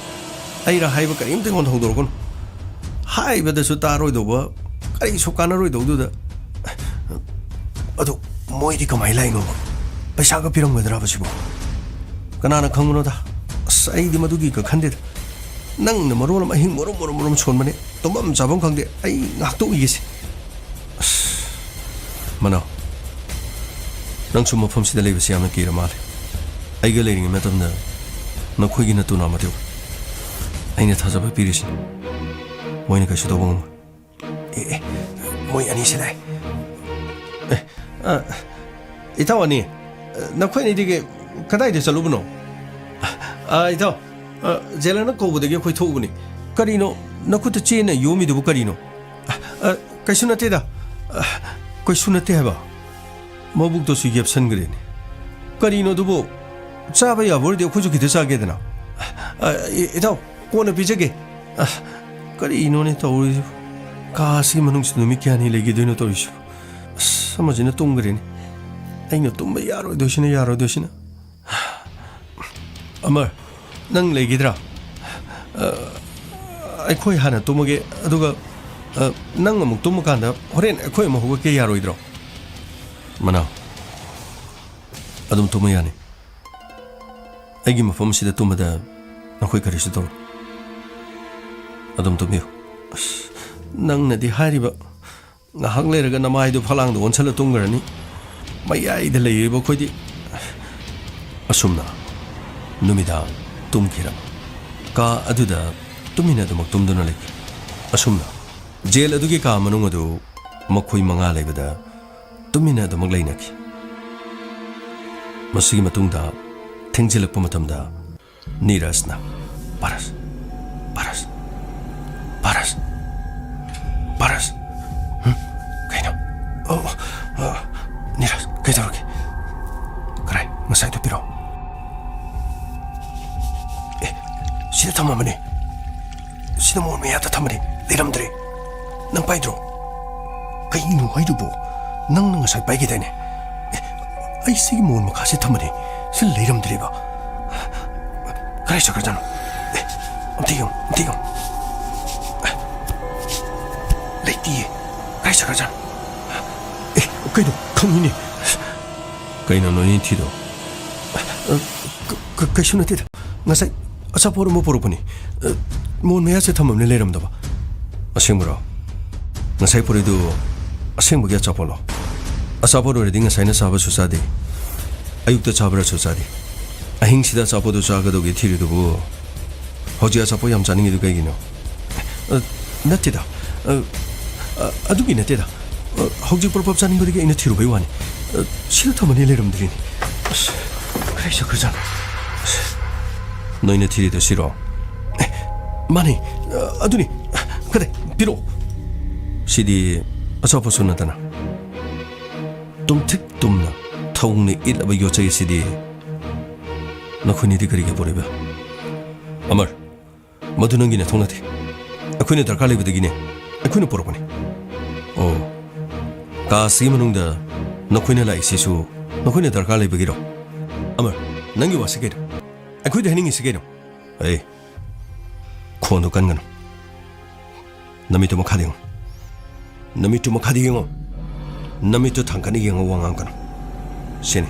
ꯑꯩꯔꯥ ꯍꯥꯏꯕ ꯀꯔꯤꯝꯇ ꯑꯩꯉꯣꯟꯗ ꯍꯧꯗꯣꯔꯛꯀꯅꯨ ꯍꯥꯏꯕꯗꯁꯨ ꯇꯥꯔꯣꯏꯗꯧꯕ ꯀꯔꯤꯁꯨ ꯀꯥꯟꯅꯔꯣꯏꯗꯧꯗꯨꯗ ꯑꯗꯣ ꯃꯣꯏꯗꯤ ꯀꯃꯥꯏꯅ ꯂꯥꯛꯏꯅꯣꯕ ꯄꯩꯁꯥꯒ ꯄꯤꯔꯝꯒꯗ꯭ꯔꯕ ꯁꯤꯕꯣ ꯀꯅꯥꯅ ꯈꯪꯕꯅꯣꯗ ꯑꯩꯗꯤ ꯃꯗꯨꯒꯤꯒ ꯈꯟꯗꯦꯗ ꯅꯪꯅ ꯃꯔꯣꯜ ꯑꯃ ꯑꯍꯤꯡ ꯃꯔꯣꯝ ꯁꯣꯟꯕꯅꯦ ꯇꯨꯝꯐꯝ ꯆꯥꯐꯝ ꯈꯪꯗꯦ ꯑꯩ ꯉꯥꯛꯇ ꯎꯏꯒꯦꯁꯦ ꯃꯅꯥꯎ ꯅꯪꯁꯨ ꯃꯐꯝꯁꯤꯗ ꯂꯩꯕꯁꯤ ꯌꯥꯝꯅ ꯀꯤꯔ ꯃꯥꯜꯂꯦ ꯑꯩꯒ ꯂꯩꯔꯤꯉꯩ ꯃꯇꯝꯗ ꯅꯈꯣꯏꯒꯤ ꯅꯇꯨꯅ ꯑꯃꯗꯤ ꯑꯩꯅ ꯊꯥꯖꯕ ꯄꯤꯔꯤꯁꯤꯅꯤ ꯃꯣꯏꯅ ꯀꯩꯁꯨ ꯇꯧꯕ ꯉꯝꯃꯣꯏ ꯃꯣꯏ ꯑꯅꯤꯁꯤ ꯂꯥꯛꯑꯦ ꯏꯇꯥꯎ ꯑꯅꯤ ꯅꯈꯣꯏꯅꯤꯗꯤ ꯀꯗꯥꯏꯗ ꯆꯠꯂꯨꯕꯅꯣ ꯏꯇꯥꯎ ꯖꯦꯂꯔꯅ ꯀꯧꯕꯗꯒꯤ ꯑꯩꯈꯣꯏ ꯊꯣꯛꯎꯕꯅꯤ ꯀꯔꯤꯅꯣ ꯅꯈꯨꯠꯇ ꯆꯦꯟꯅ ꯌꯣꯝꯃꯤꯗꯨꯕꯨ ꯀꯔꯤꯅꯣ ꯀꯩꯁꯨ ꯅꯠꯇꯦꯗ ꯀꯩꯁꯨ ꯅꯠꯇꯦ ꯍꯥꯏꯕ ꯃꯕꯨꯛꯇꯁꯨ ꯌꯦꯞꯁꯟꯈ꯭ꯔꯦꯅꯦ ꯀꯔꯤꯅꯣ ꯑꯗꯨꯕꯨ ꯆꯥꯕ ꯌꯥꯕ ꯑꯣꯏꯔꯗꯤ ꯑꯩꯈꯣꯏꯁꯨ ꯈꯤꯇ ꯆꯥꯒꯦꯗꯅ ꯏꯇꯥꯎ ꯀꯣꯟꯅ ꯄꯤꯖꯒꯦ ꯀꯔꯤꯅꯣꯅꯦ ꯇꯧꯔꯤꯁꯤꯕꯨ ꯀꯥꯁꯤꯒꯤ ꯃꯅꯨꯡꯁꯤꯗ ꯅꯨꯃꯤꯠ ꯀꯌꯥꯅꯤ ꯂꯩꯈꯤꯗꯣꯏꯅꯣ ꯇꯧꯔꯤꯁꯤꯕꯨ ꯑꯃꯁꯤꯅ ꯇꯨꯝꯈ꯭ꯔꯦꯅꯦ ꯑꯩꯅ ꯇꯨꯝꯕ ꯌꯥꯔꯣꯏꯗꯣꯏꯁꯤꯅ ꯑꯃꯔ ꯅꯪ ꯂꯩꯈꯤꯗ꯭ꯔꯥ ꯑꯩꯈꯣꯏ ꯍꯥꯟꯅ ꯇꯨꯝꯃꯒꯦ ꯑꯗꯨꯒ ꯅꯪ ꯑꯃꯨꯛ ꯇꯨꯝꯃꯀꯥꯟꯗ ꯍꯣꯔꯦꯟ ꯑꯩꯈꯣꯏ ꯑꯃꯨꯛ ꯍꯧꯒꯠꯀꯦ ꯌꯥꯔꯣꯏꯗ꯭ꯔꯣ ꯃꯅꯥꯎ ꯑꯗꯨꯝ ꯇꯨꯝꯕ ꯌꯥꯅꯤ ꯑꯩꯒꯤ ꯃꯐꯝꯁꯤꯗ ꯇꯨꯝꯕꯗ ꯅꯈꯣꯏ ꯀꯔꯤꯁꯨ ꯇꯧꯔꯣꯏ ꯑꯗꯨꯝ ꯇꯨꯝꯕꯤꯌꯨ ꯅꯪꯅꯗꯤ ꯍꯥꯏꯔꯤꯕ ꯉꯥꯏꯍꯥꯛ ꯂꯩꯔꯒ ꯅꯃꯥꯏꯗꯨ ꯐꯂꯥꯡꯗ ꯑꯣꯟꯁꯜꯂ ꯇꯨꯝꯈ꯭ꯔꯅꯤ ꯃꯌꯥꯏꯗ ꯂꯩꯔꯤꯕ ꯑꯩꯈꯣꯏꯗꯤ ꯑꯁꯨꯝꯅ ꯅꯨꯃꯤꯗꯥꯡ ꯇꯨꯝꯈꯤꯔꯕ ꯀꯥ ꯑꯗꯨꯗ ꯇꯨꯃꯤꯟꯅꯗꯃꯛ ꯇꯨꯝꯗꯨꯅ ꯂꯩꯈꯤ ꯑꯁꯨꯝꯅ ꯖꯦꯜ ꯑꯗꯨꯒꯤ ꯀꯥ ꯃꯅꯨꯡ ꯑꯗꯨ ꯃꯈꯣꯏ 5 ꯂꯩꯕꯗ ꯇꯨꯃꯤꯟꯅꯗꯃꯛ ꯂꯩꯅꯈꯤ ꯃꯁꯤꯒꯤ ꯃꯇꯨꯡꯗ ꯊꯦꯡꯖꯤꯜꯂꯛꯄ ꯃꯇꯝꯗ ꯅꯤꯔꯖꯅ ꯄꯥꯔꯁ ꯀꯩꯅꯣ ꯅꯤꯔꯖ ꯀꯩꯗꯧꯔꯒꯦ ꯀꯔꯥꯏ ꯉꯁꯥꯏꯗꯣ ꯄꯤꯔꯛꯑꯣ 시대 탐험하니 시대 뭐 매야다 탐험하니 내람들이 난 빠이드로 그 이누 아이두보 낭낭 살 빠이게 되네 아이 세기 뭐 가시 탐험하니 실 내람들이 봐 그래서 그러잖아 엄티경 레이디 그래서 그러잖아 그래도 강인이 그이는 너희 티도 그 신호티다 나사이 아사포로 못 보러 보니 뭐 매야세 탐험을 내려면 봐 아생물아 나사이 포리도 아생물이 아사포로 아사포로를 딩가 사이나 사바 수사디 아육도 잡으라 수사디 아행시다 사포도 사가도게 티르도 허지 아사포 얌자능이도 가기노 나티다 아두기 나티다 허지 불법 자는 거리가 이나 티로 배우하니 싫다면 내려면 드리니 그래서 그러잖아 너희네 티리도 싫어 많이 아두니 그래 비로 시디 아사포 손나다나 똥틱 똥나 타웅네 일라바 요자의 시디 너코니디 그리게 보내봐 아말 모두는 기네 통나티 아쿠니 달칼리비도 기네 아쿠니 보러보니 가스이문웅다 너코니 라이시수 너코니 달칼리비기로 아말 nangi wa sigero aku de heningi sigero ei kono kangan namito mo khadingo namito thangkani gengo wangang kan sene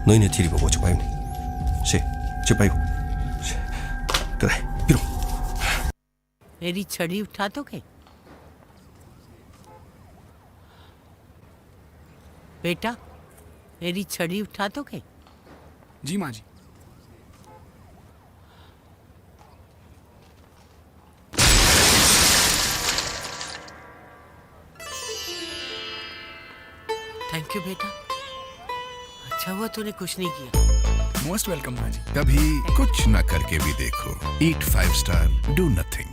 noine tiri bo bocho payo se che payo kare piro मेरी छड़ी उठा दोगे बेटा मेरी छड़ी उठा दोगे जी माँ जी थैंक यू बेटा अच्छा हुआ तूने कुछ नहीं किया मोस्ट वेलकम माँ जी कभी कुछ न करके भी देखो ईट 5 star do nothing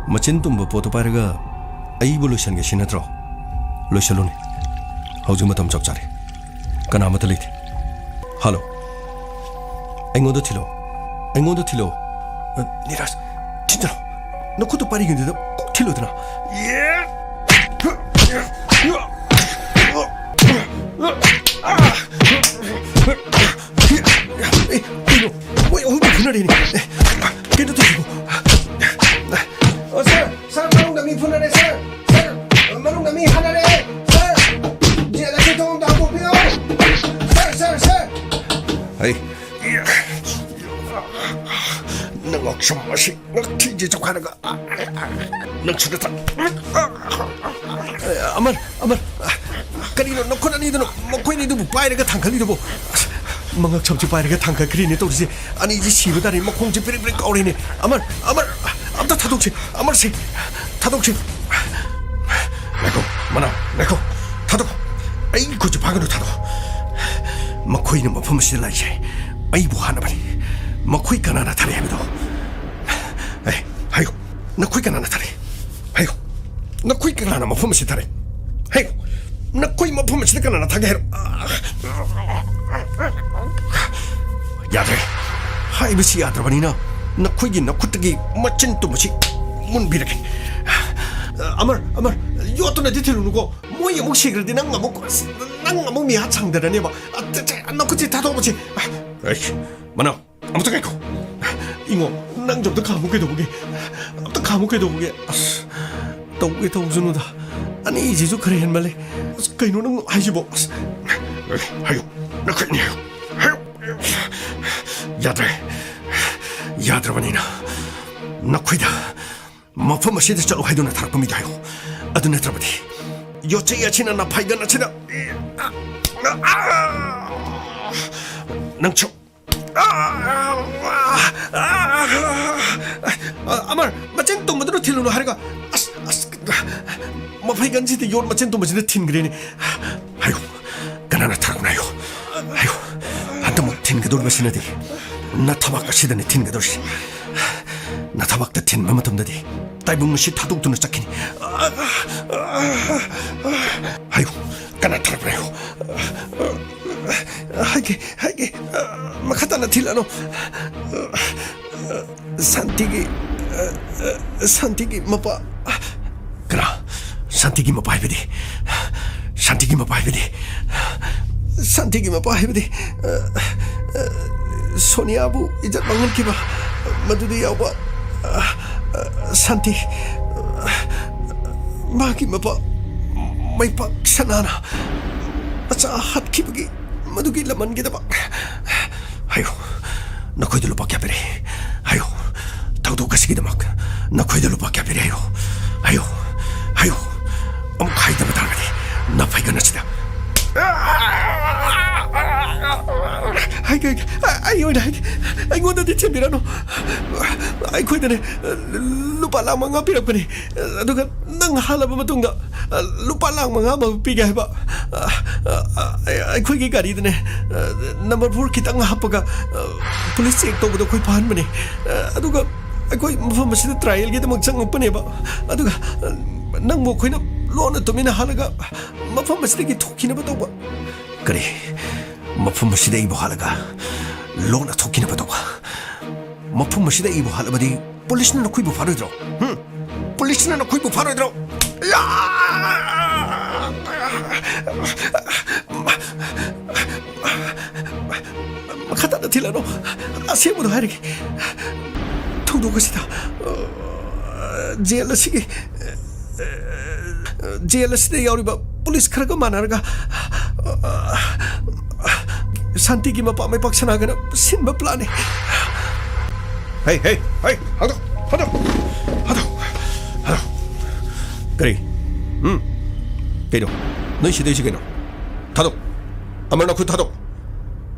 machin tumbo poto pariga aibu lotion ge sinatro lotion hauju matam chok chare kana mata lite hello aingodo thilo niras 진짜로 너 그것도 빠리긴데 꼭 틸러드나 왜 얼굴 분할이니 걔도 드시고 sir, marunong punare sir, marunong hanare sir, dia lagi tong dah bupio, sir, hey, nengok semua sih, ngerti je cok hanaga, neng sudah tak, amar, kanino nokon ani itu, mokoi ni itu bupai rega tangkal itu bu. Mangak chau chupai rega tangkal kiri ni tu sih, ani je siru dari mokong je peri kau ini, amar. am다 타독치 아마르시 타독치 레코 마나 레코 타독 아이고 저 방으로 타독 막코이는 뭐 품으실 라이시 아이고 하나바리 막코이 가나나 타리 해도 에이 아이고 나 코이 가나나 타리 아이고 나 코이 가나나 뭐 품으실 타리 아이고 나 코이 뭐 품으실 가나나 타게 해로 야들 하이비시 야들바니나 나 코이기 나 쿠뜨기 멋진 또 뭐지 문비르게 아말 요또네 디테일로 누고 뭐야 목시 그러디 낭가 먹고 미야 창대라니 봐 나 그치 다도 뭐지 에이 만나 아무튼 가이고 이거 낭 좀 더 감옥에도 보게 또 감옥에도 보게 또 그게 더 우스누다 아니 이제 좀 그래 말래 그이노는 아이지 뭐 아유 나 그냥 야들 야드라바니나 너희다 머프 마시드 쩔로 하이도나 타락범이다 요 아드네 드라바디 요체 야치나 나 파이가 나치나 낭초 아말 마첸 똥마드로 틸로노 하리가 마파이간 지데 요 마첸 똥마지데 틴 그레니 아이고 가나나 타락나요 아이고 한테 못틴 그 돌바시나디 나 타박가 시드네 틴 그 돌시 나 타박다 틴 마마톰다디 따이붕무시 타독도는 짝히니 아이고 가나 타락나요 하게 마카타나 틸라노 산티기 마파 그라 산티기 마파 해베디 산티기 마파 해베디 산티기 마파 해베디 소니아부 이제 망은 기바 마두디 야바 산티 마기 마파 마이파 샤나나 아차 핫키브기 마두기 라만 기다바 아유 너희들로 밖에 앞이래 아유 당도가시기도 막 너희들로 밖에 앞이래요 아유 가이다바 달라니 나 파이가 나치다 아이고 나한테 챔비라노 아이고 이더네 lupa lang mga pirap ko ni aduga nang halaba matungga lupa lang mga mapigay ba ay koy gigari dine number 4 kita nga hapaga police check to koy pahan man ni aduga ay koy mafamasi na trial kita magsang pa ni ba aduga nang mo koy na lona to mina halaga mafamasi na gitoki na ba to ba kari mafamasi na ibo halaga lona toki na ba to ba mafamasi na ibo halaga di police na nakuy mo paro dro police na nakuy mo paro dro makata na tila no asiya mo no hari todo ko sita jealous de yauri ba police khara ka manar ga santi ki mapa mai paksana ga sin ba plan hey hado kare pero no shi de shi no tado amar na ku tado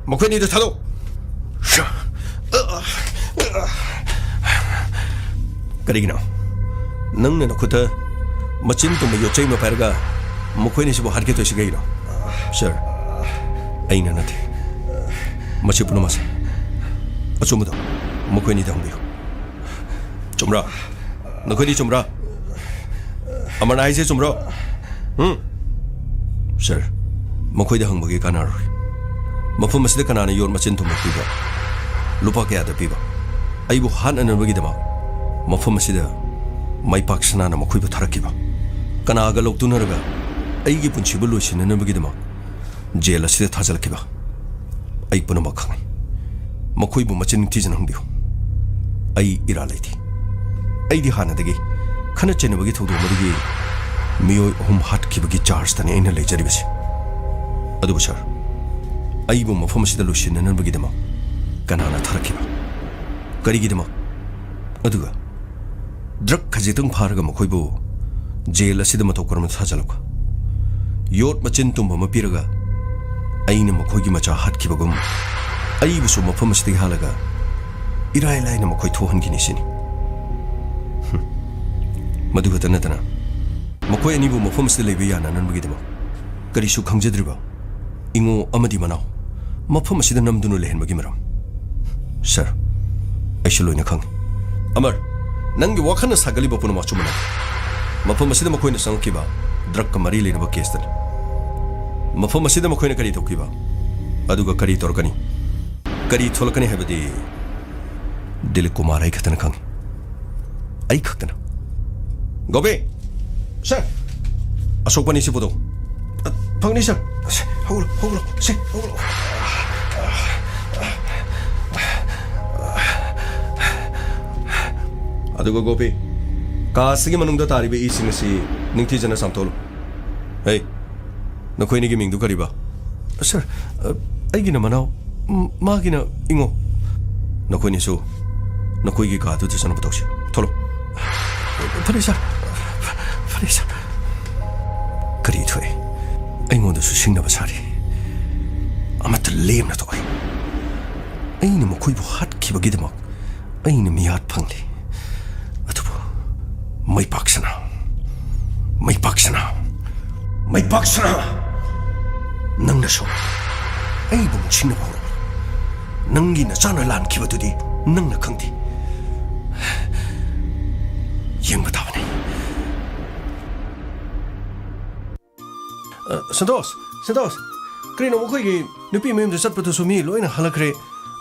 mo ko ni de tado kare gina nang na ku ta machin to yo chai ma parga mo ko ni si bo har ke to shi gai no sir aina na te machi puno mas achumudo mo ko ni da ngbiyo chumra no ko ni chumra amar na ise chumra sir mo ko da hang magi kanar mo fu mas de kanana yor machin to mo ki ba lupa ke ada piba ai bu han an magi da ma mo fu mas de mai paksana na mo ko bu tharaki ba kana ga lok tunar ga ai gi punchi bu lo sin na magi da ma jela se thajal ki ba ai puno ma khang mo ko bu machin ti jan hang biyo ai ira laiti ai di hana dagi khana chen bagi thodo mari miyo hum hat ki bagi charge tani ina le jari basi adu bachar ai bu mafam sida lu shin nan bagi dama kana na tharaki ba kari gi dama adu ga drug khajitang pharga mo khoi bu jail asida ma thokram thajalak yot machin tum ma piraga aina mo khoi gi macha hat ki bagum ai bu su mafam sida halaga irai lai na mo khoi thohan gi ni sini madu ga tanatana मकोई अनिबु मफम से लेबे याना none बगिदमा करिसु खंगजद्रिबा इंगो अमदि मनाव मफम असिद नमदुनु लेहन बगि मरम sir आइसुलोइना खंग अमर नंगी वाखन Sangli बपुन माचुमना मफम असिद मकोइना संगकिबा drug कमरी लेनबा केसदन मफम असिद मकोइना करि तोकिबा अदुगा करि तोरकनी करि थोलकनी हेबदि दिलीप कुमार आई खतन खंग आई खतन गोबे sir asok pa ni si Puto pang ni sir hulo si hulo adugo gopi kasigi manungda taribe ising si ningti jana samtolo hey nakoi ni gi mingdu kariba sir ai gina manaw ma gina ingo nakoi ni su ꯅꯈꯣꯏꯒꯤ ꯀꯥꯗꯨꯗ ꯆꯠꯅꯕ ꯇꯧꯁꯤ ꯊꯣꯛꯂꯣ ꯐꯔꯦ ꯁꯥꯔ ꯐꯔꯦ ꯁꯥꯔ ꯀꯔꯤ ꯊꯣꯛꯑꯦ ꯑꯩꯉꯣꯟꯗꯁꯨ ꯁꯤꯡꯅꯕ ꯁꯥꯔꯤ ꯑꯃꯠꯇ ꯂꯦꯝꯅ ꯇꯣꯛꯑꯦ ꯑꯩꯅ ꯃꯈꯣꯏꯕꯨ ꯍꯥꯠꯈꯤꯕꯒꯤꯗꯃꯛ ꯑꯩꯅ ꯃꯤꯌꯥꯠ ꯐꯪꯂꯤ ꯑꯗꯨꯕꯨ ꯃꯩꯄꯥꯛꯁꯅꯥ ꯅꯪꯅꯁꯨ ꯑꯩꯕꯨ ꯅꯤꯡꯁꯤꯡꯅꯕ ꯍꯧꯔꯕ ꯅꯪꯒꯤ ꯅꯆꯥꯅ ꯂꯥꯟꯈꯤꯕꯗꯨꯗꯤ ꯅꯪꯅ ꯈꯪꯗꯦ ꯌꯦꯡꯕ ꯇꯥꯕꯅꯤ ꯁꯟꯇꯣꯁ ꯀꯔꯤꯅꯣ ꯃꯈꯣꯏꯒꯤ ꯅꯨꯄꯤ ꯃꯌꯨꯝꯗ ꯆꯠꯄꯗꯨꯁꯨ ꯃꯤ ꯂꯣꯏꯅ ꯍꯜꯂꯛꯈ꯭ರೆ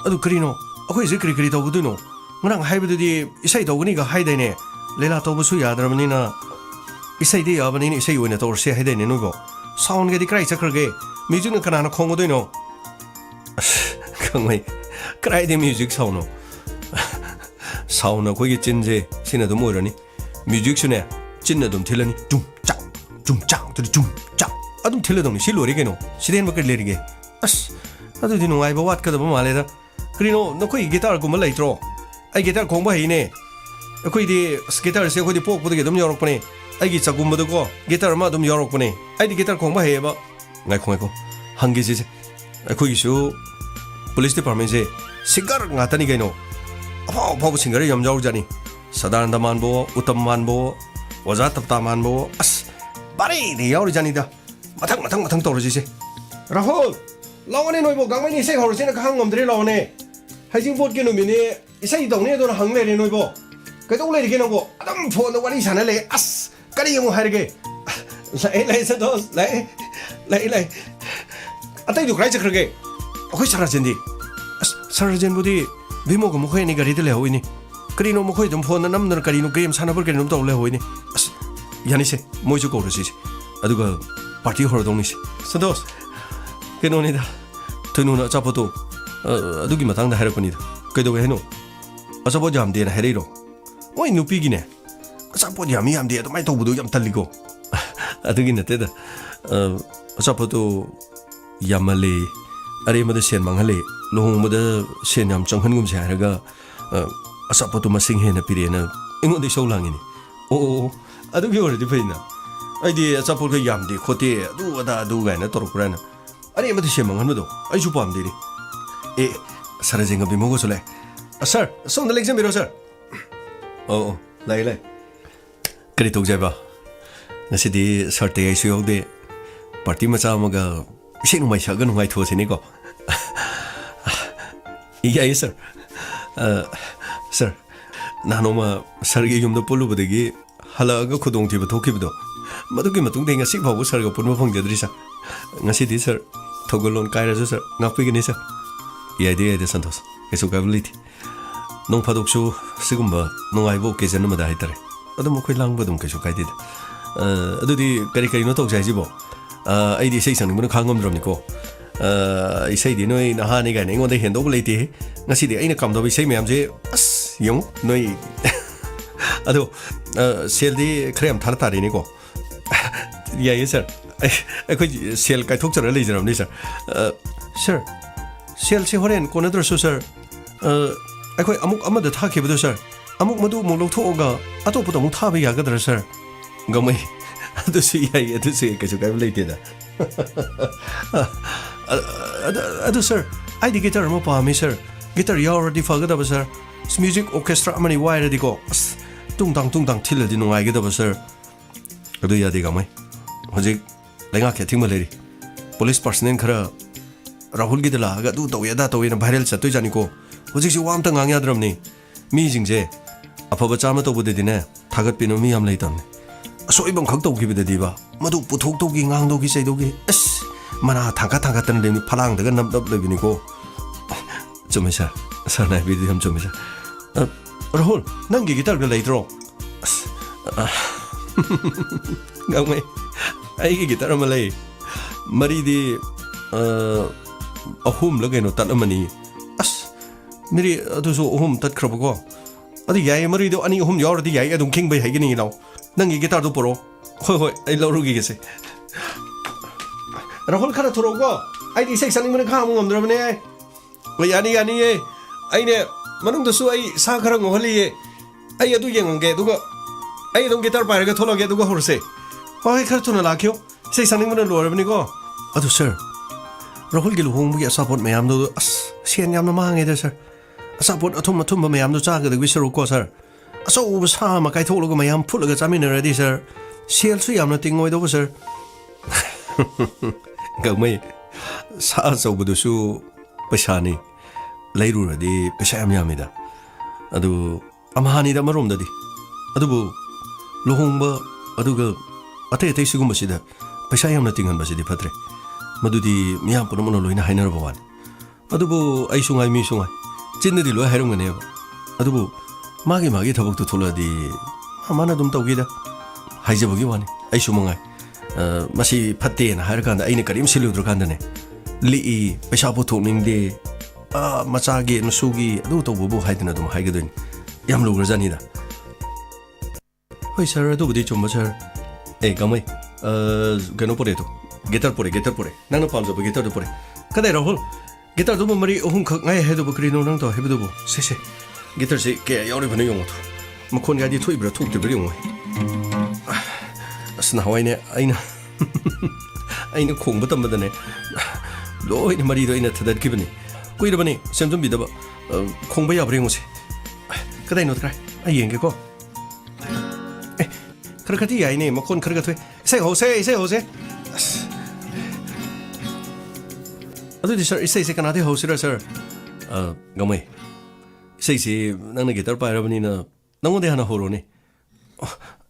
ꯑꯗꯨ ꯀꯔꯤꯅꯣ ꯑꯩꯈꯣꯏꯁꯦ ꯀꯔꯤ ꯇꯧꯒꯗꯣꯏꯅꯣ ꯉꯔꯥꯡ ꯍꯥꯏꯕꯗꯨꯗꯤ ꯏꯁꯩ ꯇꯧꯒꯅꯤꯒ ꯍꯥꯏꯗꯥꯏꯅꯦ ꯂꯤꯂꯥ ꯇꯧꯕꯁꯨ ꯌꯥꯗ꯭ꯔꯕꯅꯤꯅ ꯏꯁꯩꯗꯤ ꯌꯥꯕꯅꯤꯅ ꯏꯁꯩ ꯑꯣꯏꯅ ꯇꯧꯔꯁꯦ ꯍꯥꯏꯗꯥꯏꯅꯦ ꯅꯣꯏꯕꯣ ꯁꯥꯎꯟꯒꯗꯤ ꯀꯗꯥꯏ ꯆꯠꯈ꯭ꯔꯒꯦ ꯃ꯭ꯌꯨꯖꯤꯛꯅ ꯀꯅꯥꯅ ꯈꯣꯡꯒꯗꯣꯏꯅꯣ ꯈꯪꯉꯩ ꯀꯗꯥꯏꯗ ꯃ꯭ꯌꯨꯖꯤꯛ ꯁꯥꯎꯅꯣ ꯁꯥꯎꯟ ꯑꯩꯈꯣꯏꯒꯤ ꯆꯤꯟꯁꯦ ꯁꯤꯅ ꯑꯗꯨꯝ ꯑꯣꯏꯔꯅꯤ ꯃ꯭ꯌꯨꯖꯤꯛꯁꯨꯅꯦ ꯆꯤꯟꯅ ꯑꯗꯨꯝ ꯊꯤꯜꯂꯅꯤ ꯆꯨꯝ ꯆꯥꯛ ꯑꯗꯨꯝ ꯊꯤꯜꯂꯗꯧꯅꯤ ꯁꯤ ꯂꯣꯏꯔꯦ ꯀꯩꯅꯣ ꯁꯤꯗ ꯍꯦꯟꯕ ꯀꯔꯤ ꯂꯩꯔꯤꯒꯦ ꯑꯁ ꯑꯗꯨꯗꯤ ꯅꯨꯡꯉꯥꯏꯕ ꯋꯥꯠꯀꯗꯕ ꯃꯥꯜꯂꯦꯗ ꯀꯔꯤꯅꯣ ꯅꯈꯣꯏꯒꯤ ꯒꯤꯇꯥꯔꯒꯨꯝꯕ ꯂꯩꯇ꯭ꯔꯣ ꯑꯩ ꯒꯤꯇꯥꯔ ꯈꯣꯡꯕ ꯍꯩꯅꯦ ꯑꯩꯈꯣꯏꯗꯤ ꯒꯤꯇꯥꯔꯁꯦ ꯑꯩꯈꯣꯏꯗꯤ ꯄꯣꯛꯄꯗꯒꯤ ꯑꯗꯨꯝ ꯌꯥꯎꯔꯛꯄꯅꯦ ꯑꯩꯒꯤ ꯆꯒꯨꯝꯕꯗꯀꯣ ꯒꯤꯇꯥꯔ ꯑꯃ ꯑꯗꯨꯝ ꯌꯥꯎꯔꯛꯄꯅꯦ ꯑꯩꯗꯤ ꯒꯤꯇꯥꯔ ꯈꯣꯡꯕ ꯍꯩꯌꯦꯕ ꯉꯥꯏꯈꯣ ꯍꯪꯒꯦ ꯁꯤꯁꯦ ꯑꯩꯈꯣꯏꯒꯤꯁꯨ ꯄꯨꯂꯤꯁ ꯗꯤꯄꯥꯔꯠꯃꯦꯟꯁꯦ ꯁꯤꯡꯒꯔ ꯉꯥꯛꯇꯅꯤ ꯀꯩꯅꯣ ꯑꯐꯥꯎꯕ ꯁꯤꯡꯒꯔ ꯌꯥꯝ ꯌꯥꯎꯔꯖꯥꯠꯅꯤ ꯁꯗꯥꯅꯟꯗ ꯃꯥꯟꯕꯣ ꯎꯠꯇꯝ ꯃꯥꯟꯕꯣ ꯑꯣꯖꯥ ꯇꯞꯇꯥ ꯃꯥꯟꯕꯣ ꯑꯁ ꯕꯥꯔꯦꯗꯤ ꯌꯥꯎꯔꯤꯖꯥꯠꯅꯤꯗ ꯃꯊꯪ ꯇꯧꯔꯁꯤꯁꯦ ꯔꯥꯍꯨꯜ ꯂꯥꯛꯑꯣꯅꯦ ꯅꯣꯏꯕꯣ ꯒꯥꯡꯃꯩꯅꯤ ꯏꯁꯩ ꯍꯧꯔꯁꯦꯅ ꯈꯪ ꯉꯝꯗ꯭ꯔꯦ ꯂꯥꯛꯑꯣꯅꯦ ꯍꯩꯖꯤꯡꯄꯣꯠꯀꯤ ꯅꯨꯃꯤꯠꯅꯦ ꯏꯁꯩ ꯇꯧꯅꯦ ꯑꯗꯨꯅ ꯍꯪ ꯂꯩꯔꯦ ꯅꯣꯏꯕꯣ ꯀꯩꯗꯧ ꯂꯩꯔꯤꯒꯦ ꯅꯪꯕꯣ ꯑꯗꯨꯝ ꯐꯣꯟꯗ ꯋꯥꯔꯤ ꯁꯥꯟꯅ ꯂꯩ ꯑꯁ ꯀꯔꯤ ꯑꯃꯨꯛ ꯍꯥꯏꯔꯒꯦ ꯂꯥꯛꯑꯦ ꯁꯟꯇꯣꯁ ꯂꯥꯛꯑꯦ ꯑꯇꯩꯗꯨ ꯀꯗꯥꯏ ꯆꯠꯈ꯭ꯔꯒꯦ ꯑꯩꯈꯣꯏ ꯁꯥꯔꯥꯖꯦꯟꯗꯤ ꯑꯁ ꯁꯥꯔꯥꯖꯦꯟꯕꯨꯗꯤ ꯚꯤꯃꯣꯒ ꯃꯈꯣꯏ ꯑꯅꯤ ꯒꯥꯔꯤꯗ ꯂꯩꯍꯧꯏꯅꯤ ꯀꯔꯤꯅꯣ ꯃꯈꯣꯏ ꯑꯗꯨꯝ ꯐꯣꯟꯗ ꯅꯝꯗꯅ ꯀꯔꯤꯅꯣ ꯒꯦꯝ ꯁꯥꯟꯅꯕ ꯀꯔꯤꯅꯣꯝ ꯇꯧ ꯂꯩꯍꯧꯏꯅꯤ ꯑꯁ ꯌꯥꯅꯤꯁꯦ ꯃꯣꯏꯁꯨ ꯀꯧꯔꯁꯤꯁꯦ ꯑꯗꯨꯒ ꯄꯥꯔꯇꯤ ꯍꯧꯔꯗꯧꯅꯤꯁꯦ ꯁꯟꯇꯣꯁ ꯀꯩꯅꯣꯅꯤꯗ ꯊꯣꯏꯅꯨꯅ ꯑꯆꯥꯄꯣꯠꯇꯣ ꯑꯗꯨꯒꯤ ꯃꯇꯥꯡꯗ ꯍꯥꯏꯔꯛꯄꯅꯤꯗ ꯀꯩꯗꯧꯋꯦ ꯍꯥꯏꯅꯣ ꯑꯆꯥꯄꯣꯠ ꯌꯥꯝꯗꯦꯅ ꯍꯥꯏꯔꯛꯏꯔꯣ ꯃꯣꯏ ꯅꯨꯄꯤꯒꯤꯅꯦ ꯑꯆꯥꯄꯣꯠ ꯌꯥꯝꯗꯦ ꯑꯗꯨꯃꯥꯏꯅ ꯇꯧꯕꯗꯣ ꯌꯥꯝ ꯇꯜꯂꯤꯀꯣ ꯑꯗꯨꯒꯤ ꯅꯠꯇꯦꯗ ꯑꯆꯥꯄꯣꯠꯇꯣ ꯌꯥꯝꯃꯜꯂꯦ ꯑꯔꯦꯝꯕꯗ ꯁꯦꯟ ꯃꯥꯡꯍꯜꯂꯦ ꯂꯨꯍꯣꯡꯕꯗ ꯁꯦꯟ ꯌꯥꯝ ꯆꯪꯍꯟꯒꯨꯝꯁꯦ ꯍꯥꯏꯔꯒ ꯑꯆꯥꯄꯣꯠꯇꯣ ꯃꯁꯤꯡ ꯍꯦꯟꯅ ꯄꯤꯔꯛꯑꯦꯅ ꯑꯩꯉꯣꯟꯗ ꯏꯁꯧ ꯂꯥꯡꯉꯤꯅꯤ ꯑꯣ ꯑꯗꯨꯒꯤ ꯑꯣꯏꯔꯗꯤ ꯐꯩꯅ ꯑꯩꯗꯤ ꯑꯆꯥꯄꯣꯠꯀ ꯌꯥꯝꯗꯦ ꯈꯣꯠꯇꯦ ꯑꯗꯨ ꯀꯥꯏꯅ ꯇꯧꯔꯛꯄ꯭ꯔꯥꯅ ꯑꯔꯦꯝꯕꯗ ꯁꯦꯟ ꯃꯥꯡꯍꯟꯕꯗꯣ ꯑꯩꯁꯨ ꯄꯥꯝꯗꯦꯅꯤ ꯁꯥꯔꯥꯖꯦꯟꯒ ꯕꯤꯃꯣꯒꯁꯨ ꯂꯥꯛꯑꯦ ꯁꯥꯔ ꯁꯣꯝꯗ ꯂꯦꯡꯖꯟꯕꯤꯔꯣ ꯁꯥꯔ ꯂꯥꯛꯑꯦ ꯀꯔꯤ ꯇꯧꯖꯦꯕ ꯉꯁꯤꯗꯤ ꯁꯥꯔ ꯇꯦꯌꯥꯏꯁꯨ ꯌꯥꯎꯗꯦ ꯄꯥꯔꯇꯤ ꯃꯆꯥ ꯑꯃꯒ ꯏꯁꯩ ꯅꯣꯡꯃꯥꯏ ꯁꯛꯑꯒ ꯅꯨꯡꯉꯥꯏꯊꯣꯛꯑꯁꯤꯅꯤꯀꯣ ꯌꯥꯏꯌꯦ ꯁꯥꯔ ꯁꯥꯔ ꯅꯍꯥꯟꯅꯣꯡꯃ ꯁꯥꯔꯒꯤ ꯌꯨꯝꯗ ꯄꯨꯜꯂꯨꯕꯗꯒꯤ ꯍꯜꯂꯛꯑꯒ ꯈꯨꯗꯣꯡꯊꯤꯕ ꯊꯣꯛꯈꯤꯕꯗꯣ ꯃꯗꯨꯒꯤ ꯃꯇꯨꯡꯗ ꯉꯁꯤ ꯐꯥꯎꯕ ꯁꯥꯔꯒ ꯄꯨꯟꯕ ꯐꯪꯖꯗ꯭ꯔꯤ ꯁꯥꯔ ꯉꯁꯤꯗꯤ ꯁꯥꯔ ꯊꯧꯒꯜꯂꯣꯟ ꯀꯥꯏꯔꯁꯨ ꯁꯥꯔ ꯉꯥꯛꯄꯤꯒꯅꯤ ꯁꯥꯔ ꯌꯥꯏꯗ ꯁꯟꯇꯣꯁ ꯀꯩꯁꯨ ꯀꯥꯏꯕ ꯂꯩꯇꯦ ꯅꯣꯡ ꯐꯥꯗꯣꯛꯁꯨ ꯁꯤꯒꯨꯝꯕ ꯅꯨꯡꯉꯥꯏꯕ ꯑꯣꯀꯦꯖꯟ ꯑꯃꯗ ꯍꯥꯏꯇꯥꯔꯦ ꯑꯗꯨꯝ ꯑꯩꯈꯣꯏ ꯂꯥꯡꯕ ꯑꯗꯨꯝ ꯀꯩꯁꯨ ꯀꯥꯏꯗꯦꯗ ꯑꯗꯨꯗꯤ ꯀꯔꯤꯅꯣ ꯇꯧꯁꯦ ꯍꯥꯏꯁꯤꯕꯣ ꯑꯩꯗꯤ ꯏꯁꯩ ꯁꯛꯅꯤꯡꯕꯅ ꯈꯥꯡꯉꯝꯗ꯭ꯔꯕꯅꯤꯀꯣ ꯏꯁꯩꯗꯤ ꯅꯣꯏ ꯅꯍꯥꯅꯤ ꯀꯥꯏꯅ ꯑꯩꯉꯣꯟꯗ ꯍꯦꯟꯗꯧꯕ ꯂꯩꯇꯦ ꯉꯁꯤꯗꯤ ꯑꯩꯅ ꯀꯝꯗꯧꯕ ꯏꯁꯩ ꯃꯌꯥꯝꯁꯦ ꯑꯁ ꯌꯦꯡꯉꯨ ꯅꯣꯏ ꯑꯗꯣ ꯁꯦꯜꯗꯤ ꯈꯔ ꯌꯥꯝ ꯊꯥꯅ ꯇꯥꯔꯦꯅꯦꯀꯣ ꯌꯥꯏꯌꯦ ꯁꯥꯔ ꯑꯩꯈꯣꯏ ꯁꯦꯜ ꯀꯥꯏꯊꯣꯛꯆꯔ ꯂꯩꯖꯔꯕꯅꯤ ꯁꯥꯔ ꯁꯦꯜꯁꯦ ꯍꯣꯔꯦꯟ ꯀꯣꯟꯅꯗ꯭ꯔꯁꯨ ꯁꯥꯔ ꯑꯩꯈꯣꯏ ꯑꯃꯨꯛ ꯑꯃꯗ ꯊꯥꯈꯤꯕꯗꯣ ꯁꯥꯔ ꯃꯗꯨ ꯑꯃꯨꯛ ꯂꯧꯊꯣꯛꯑꯒ ꯑꯇꯣꯞꯄꯗ ꯑꯃꯨꯛ ꯊꯥꯕ ꯌꯥꯒꯗ꯭ꯔꯥ ꯁꯥꯔ ꯒꯃꯩ ꯑꯗꯨꯁꯨ ꯌꯥꯏ ꯑꯗꯨꯁꯨ ꯀꯩꯁꯨ ꯀꯥꯏꯕ ꯂꯩꯇꯦꯗ ꯑꯗꯨ ꯁꯥꯔ ꯑꯩꯗꯤ ꯒꯤꯇꯔ ꯑꯃ ꯄꯥꯝꯃꯤ ꯁꯥꯔ ꯒꯤꯇꯔ ꯌꯥꯎꯔꯗꯤ ꯐꯒꯗꯕ ꯁꯥꯔ ꯃ꯭ꯌꯨꯖꯤꯛ ꯑꯣꯔꯀꯦꯁꯇ꯭ꯔꯥ ꯑꯃꯅꯤ ꯋꯥꯏꯔꯗꯤꯀꯣ ꯑꯁ ꯇꯨꯡꯇꯥꯡ ꯊꯤꯜꯂꯗꯤ ꯅꯨꯡꯉꯥꯏꯒꯗꯕ ꯁꯥꯔ ꯑꯗꯨ ꯌꯥꯗꯦ ꯒꯃꯩ ꯍꯧꯖꯤꯛ ꯂꯩꯉꯥꯛꯀꯤ ꯑꯊꯤꯡꯕ ꯂꯩꯔꯤ ꯄꯨꯂꯤꯁ ꯄꯥꯔꯁꯅꯦꯜ ꯈꯔ ꯔꯥꯍꯨꯜꯒꯤꯗ ꯂꯥꯛꯑꯒ ꯑꯗꯨ ꯇꯧꯋꯦ ꯑꯗꯥ ꯇꯧꯋꯦꯅ ꯚꯥꯏꯔꯦꯜ ꯆꯠꯇꯣꯏꯖꯥꯅꯤꯀꯣ ꯍꯧꯖꯤꯛꯁꯤ ꯋꯥ ꯑꯝꯇ ꯉꯥꯡ ꯌꯥꯗ꯭ꯔꯕꯅꯤ ꯃꯤꯁꯤꯡꯁꯦ ꯑꯐꯕ ꯆꯥꯝꯃ ꯇꯧꯕꯗꯗꯤꯅꯦ ꯊꯥꯒꯠꯄꯤꯅꯕ ꯃꯤ ꯌꯥꯝ ꯂꯩꯇꯕꯅꯤ ꯑꯁꯣꯏꯕ ꯈꯛ ꯇꯧꯈꯤꯕꯗꯗꯤꯕ ꯃꯗꯨ ꯄꯨꯊꯣꯛꯇꯧꯒꯤ ꯉꯥꯡꯗꯧꯒꯤ ꯆꯩꯗꯧꯒꯤ ꯑꯁ ꯃꯅꯥ ꯊꯥꯡꯒꯠꯇꯅ ꯂꯩꯕꯅꯤ ꯐꯂꯥꯡꯗꯒ ꯅꯞ ꯂꯩꯕꯅꯤꯀꯣ ꯆꯨꯝꯃꯦ ꯁꯥꯔ ꯁꯥꯔꯅ ꯍꯥꯏꯕꯤꯗꯤ ꯌꯥꯝ ꯆꯨꯝꯃꯦ ꯁꯥꯔ ꯔꯥꯍꯨꯜ ꯅꯪꯒꯤ ꯒꯤꯇꯔꯒ ꯂꯩꯇ꯭ꯔꯣ ꯑꯁ ꯒꯥꯡꯃꯩ ꯑꯩꯒꯤ ꯒꯤꯇꯔ ꯑꯃ ꯂꯩ ꯃꯔꯤꯗꯤ ꯑꯍꯨꯝꯂ ꯀꯩꯅꯣ ꯇꯠꯂꯝꯃꯅꯤ ꯑꯁ ꯃꯔꯤ ꯑꯗꯨꯁꯨ ꯑꯍꯨꯝ ꯇꯠꯈ꯭ꯔꯕꯀꯣ ꯑꯗꯨ ꯌꯥꯏ ꯃꯔꯤꯗꯣ ꯑꯅꯤ ꯑꯍꯨꯝ ꯌꯥꯎꯔꯗꯤ ꯌꯥꯏ ꯑꯗꯨꯝ ꯈꯤꯡꯕꯩ ꯍꯩꯒꯅꯤ ꯏꯅꯥꯎ ꯅꯪꯒꯤ ꯒꯤꯇꯥꯔꯗꯣ ꯄꯨꯔꯛꯑꯣ ꯍꯣꯏ ꯑꯩ ꯂꯧꯔꯨꯈꯤꯒꯦꯁꯦ ꯔꯥꯍꯨꯜ ꯈꯔ ꯊꯣꯔꯛꯑꯣꯀꯣ ꯑꯩꯗꯤ ꯏꯁꯩ ꯁꯛꯅꯤꯡꯕꯅ ꯈꯥꯡꯕ ꯉꯝꯗ꯭ꯔꯕꯅꯦ ꯍꯣꯏ ꯌꯥꯅꯤꯌꯦ ꯑꯩꯅꯦ ꯃꯅꯨꯡꯗꯁꯨ ꯑꯩ ꯁꯥ ꯈꯔ ꯉꯧꯍꯜꯂꯤꯌꯦ ꯑꯩ ꯑꯗꯨ ꯌꯦꯡꯉꯝꯒꯦ ꯑꯗꯨꯒ ꯑꯩ ꯑꯗꯨꯝ ꯒꯤꯇꯔ ꯄꯥꯏꯔꯒ ꯊꯣꯛꯂꯛꯑꯒꯦ ꯑꯗꯨꯒ ꯍꯧꯔꯁꯦ ꯍꯣꯏ ꯈꯔ ꯊꯨꯅ ꯂꯥꯛꯈꯤꯌꯣ ꯏꯁꯩ ꯁꯛꯅꯤꯡꯕꯅ ꯂꯣꯏꯔꯕꯅꯤꯀꯣ ꯑꯗꯨ ꯁꯔ ꯔꯥꯍꯨꯜꯒꯤ ꯂꯨꯍꯣꯡꯕꯒꯤ ꯑꯆꯥꯄꯣꯠ ꯃꯌꯥꯝꯗꯨ ꯑꯁ ꯁꯦꯟ ꯌꯥꯝꯅ ꯃꯥꯡꯉꯦꯗ ꯁꯔ ꯑꯆꯥꯄꯣꯠ ꯑꯊꯨꯝꯕ ꯃꯌꯥꯝꯗꯨ ꯆꯥꯒꯗꯕꯒꯤ ꯁꯔꯨꯛꯀꯣ ꯁꯔ ꯑꯆꯧꯕ ꯁꯥ ꯑꯃ ꯀꯥꯏꯊꯣꯛꯂꯒ ꯃꯌꯥꯝ ꯐꯨꯠꯂꯒ ꯆꯥꯃꯤꯟꯅꯔꯗꯤ ꯁꯔ ꯁꯦꯜꯁꯨ ꯌꯥꯝꯅ ꯇꯤꯡꯉꯣꯏꯗꯧꯕ ꯁꯔ ꯒꯥꯡꯃꯩ ꯁꯥ ꯑꯆꯧꯕꯗꯨꯁꯨ ꯄꯩꯁꯥꯅꯤ ꯂꯩꯔꯨꯔꯗꯤ ꯄꯩꯁꯥ ꯌꯥꯝ ꯌꯥꯝꯃꯤꯗ ꯑꯗꯨ ꯑꯃꯍꯥꯅꯤꯗ ꯑꯃꯔꯣꯝꯗꯗꯤ ꯑꯗꯨꯕꯨ ꯂꯨꯍꯣꯡꯕ ꯑꯗꯨꯒ ꯑꯇꯩ ꯁꯤꯒꯨꯝꯕꯁꯤꯗ ꯄꯩꯁꯥ ꯌꯥꯝꯅ ꯇꯤꯡꯍꯟꯕꯁꯤꯗꯤ ꯐꯠꯇ꯭ꯔꯦ ꯃꯗꯨꯗꯤ ꯃꯤꯌꯥꯝ ꯄꯨꯝꯅꯃꯛꯅ ꯂꯣꯏꯅ ꯍꯥꯏꯅꯔꯕ ꯋꯥꯅꯤ ꯑꯗꯨꯕꯨ ꯑꯩꯁꯨ ꯉꯥꯏ ꯃꯤꯁꯨ ꯉꯥꯏ ꯆꯤꯟꯅꯗꯤ ꯂꯣꯏ ꯍꯥꯏꯔꯝꯒꯅꯦꯕ ꯑꯗꯨꯕꯨ ꯃꯥꯒꯤ ꯊꯕꯛꯇꯨ ꯊꯣꯛꯂꯛꯑꯗꯤ ꯃꯥꯅ ꯑꯗꯨꯝ ꯇꯧꯒꯦꯗ ꯍꯥꯏꯖꯕꯒꯤ ꯋꯥꯅꯤ ꯑꯩꯁꯨ ꯃꯉꯥꯏ ꯃꯁꯤ ꯐꯠꯇꯦꯅ ꯍꯥꯏꯔꯀꯥꯟꯗ ꯑꯩꯅ ꯀꯔꯤꯝ ꯁꯤꯜꯂꯨꯗ꯭ꯔꯀꯥꯟꯗꯅꯦ ꯂꯤꯛꯏ ꯄꯩꯁꯥ ꯄꯨꯊꯣꯛꯅꯤꯡꯗꯦ ꯃꯆꯥꯒꯤ ꯃꯁꯨꯒꯤ ꯑꯗꯨ ꯇꯧꯕꯕꯨ ꯍꯥꯏꯗꯅ ꯑꯗꯨꯝ ꯍꯥꯏꯒꯗꯣꯏꯅꯤ ꯌꯥꯝ ꯂꯨꯒ꯭ꯔꯖꯥꯅꯤꯗ ꯍꯣꯏ ꯁꯔ ꯑꯗꯨꯕꯨꯗꯤ ꯆꯨꯝꯕ ꯁꯔ ꯒꯥꯡꯃꯩ ꯀꯩꯅꯣ ꯄꯣꯔꯦꯗꯣ ꯒꯤꯇꯔ ꯄꯣꯔꯦ ꯅꯪꯅ ꯄꯥꯝꯖꯕ ꯒꯤꯇꯔꯗꯨ ꯄꯣꯔꯦ ꯀꯗꯥꯏ ꯔꯥꯍꯨꯜ ꯒꯤꯇꯔꯗꯨꯕꯨ ꯃꯔꯤ ꯑꯍꯨꯝꯈꯛ ꯉꯥꯏ ꯍꯥꯏꯗꯨꯕꯨ ꯀꯔꯤꯅꯣ ꯅꯪ ꯇꯧ ꯍꯥꯏꯕꯗꯨꯕꯨ ꯁꯦ ꯒꯤꯇꯔꯁꯤ ꯀꯌꯥ ꯌꯥꯎꯔꯤꯕꯅꯣ ꯌꯦꯡꯉꯣ ꯃꯈꯣꯟ ꯒꯥꯗꯤ ꯊꯣꯛꯏꯕ꯭ꯔꯥ ꯊꯣꯛꯇ꯭ꯔꯤꯕ꯭ꯔꯥ ꯌꯦꯡꯉꯣ ꯑꯁ ꯅꯍꯥꯟꯋꯥꯏꯅꯦ ꯑꯩꯅ ꯈꯣꯡꯕ ꯇꯝꯕꯗꯅꯦ ꯂꯣꯏꯅ ꯃꯔꯤꯗꯣ ꯑꯩꯅ ꯊꯗꯠꯈꯤꯕꯅꯤ ꯀꯨꯏꯔꯕꯅꯤ ꯁꯦꯝꯖꯟꯕꯤꯗꯕ ꯈꯣꯡꯕ ꯌꯥꯕ꯭ꯔꯥ ꯌꯦꯡꯉꯨꯁꯦ ꯀꯗꯥꯏꯅꯣ ꯀꯔꯥꯏ ꯑꯩ ꯌꯦꯡꯒꯦꯀꯣ खरखती याइने मखोन खरखत थे इसे होसे अस अदुदि सर इसे कनादे होसिरा सर गमै इसे नंगना गिटार पाइरबनिना नंगोदे हाना होरोने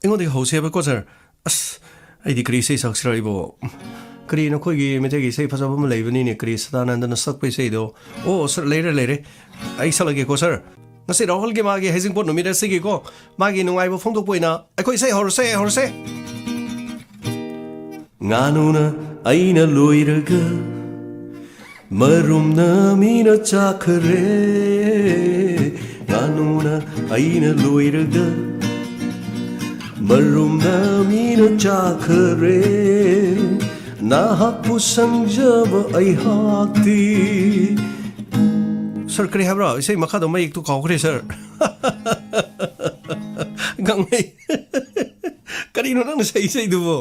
इंगोदे होसेबा को सर अस आइदि क्री इसे सक्सरा इबो क्री नखोगी मेतेगी इसे फजबम लेबनिने क्री सदानंदन सकपै इसेदो ओ सर लेरे आई सलगे को sir ngasi rahul ge magi hazing pot numida sigi ko magi nungai bo phongdok poina akhoi sei horse nganuna aina loiraga marumna mina chakhre nganuna aina loiraga marumna mina chakhre nahapu sangjaba ai hakti sir करी है ब्रा इसे मखा दो मैं एक तो cow करे sir Gangai करी नो नंग सही दुबो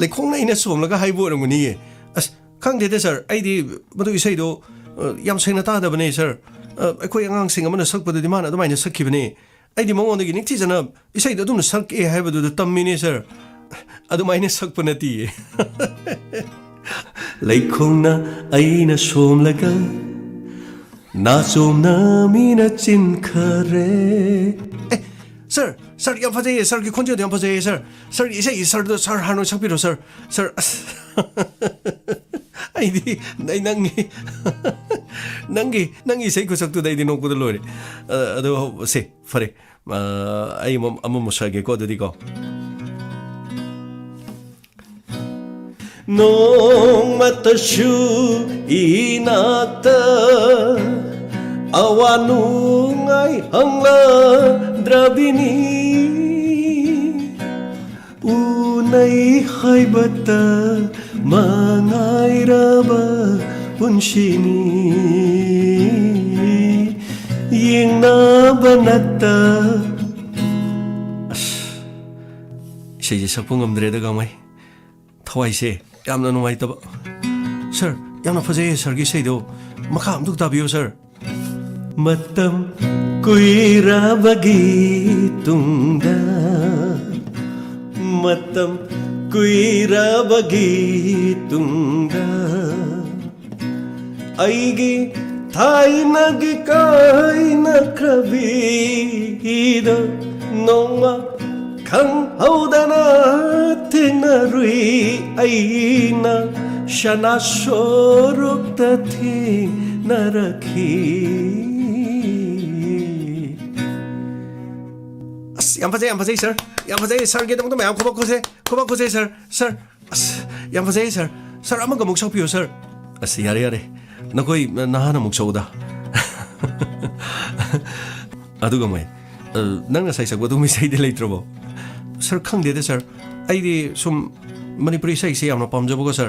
लेखोंग ना इने सोम लगा हाइबो रंगनी ये अस खंग देते सर आइदी मदु इसे दो याम सेना तादबने सर अखोय अंगांग सिंग अमना सकपदु दिमान अदुमाइना सकखिबने आइदी मंगोंदगी निक्ति जना इसे दो दुम सक ए हाइबदु तम्मिने सर अदुमाइना सकपनती लेखोंना आइना सोमलगा नाचोमना मीना चिनखरे सर याम फजे सर की खोंजे याम फजे सर इसे सर हानो सकपिरो सर आइदी नंगी इसे कुसक्तु दाइदि नोकबुद लोरे अदो से फरे आई अमम मुसागे को ददि को Nongmatashu inata awanungai hangla drabini unai haibata mangairaba punshini yingna banata Sei sakpung amdreda gamai Thawai yamna numaitaba sir yamna fazai sir gi sei do makam duk tabiyo sir matam kuira bagi tungda matam kuira bagi tungda aigi thainag kaina krabi do noma Khang haudana thinarui aina shana sorukta thinaraki Yam fazai sir ge dong to mayam khoba khose sir yam fazai sir amang muk sakpiyo sir yare nakoi nahana muk sauda aduga mai nang sai sakwa du mi sai de leitrobo sir खंगदे sir आइदी सुम मणिपुरी सही से यामना पामजबो sir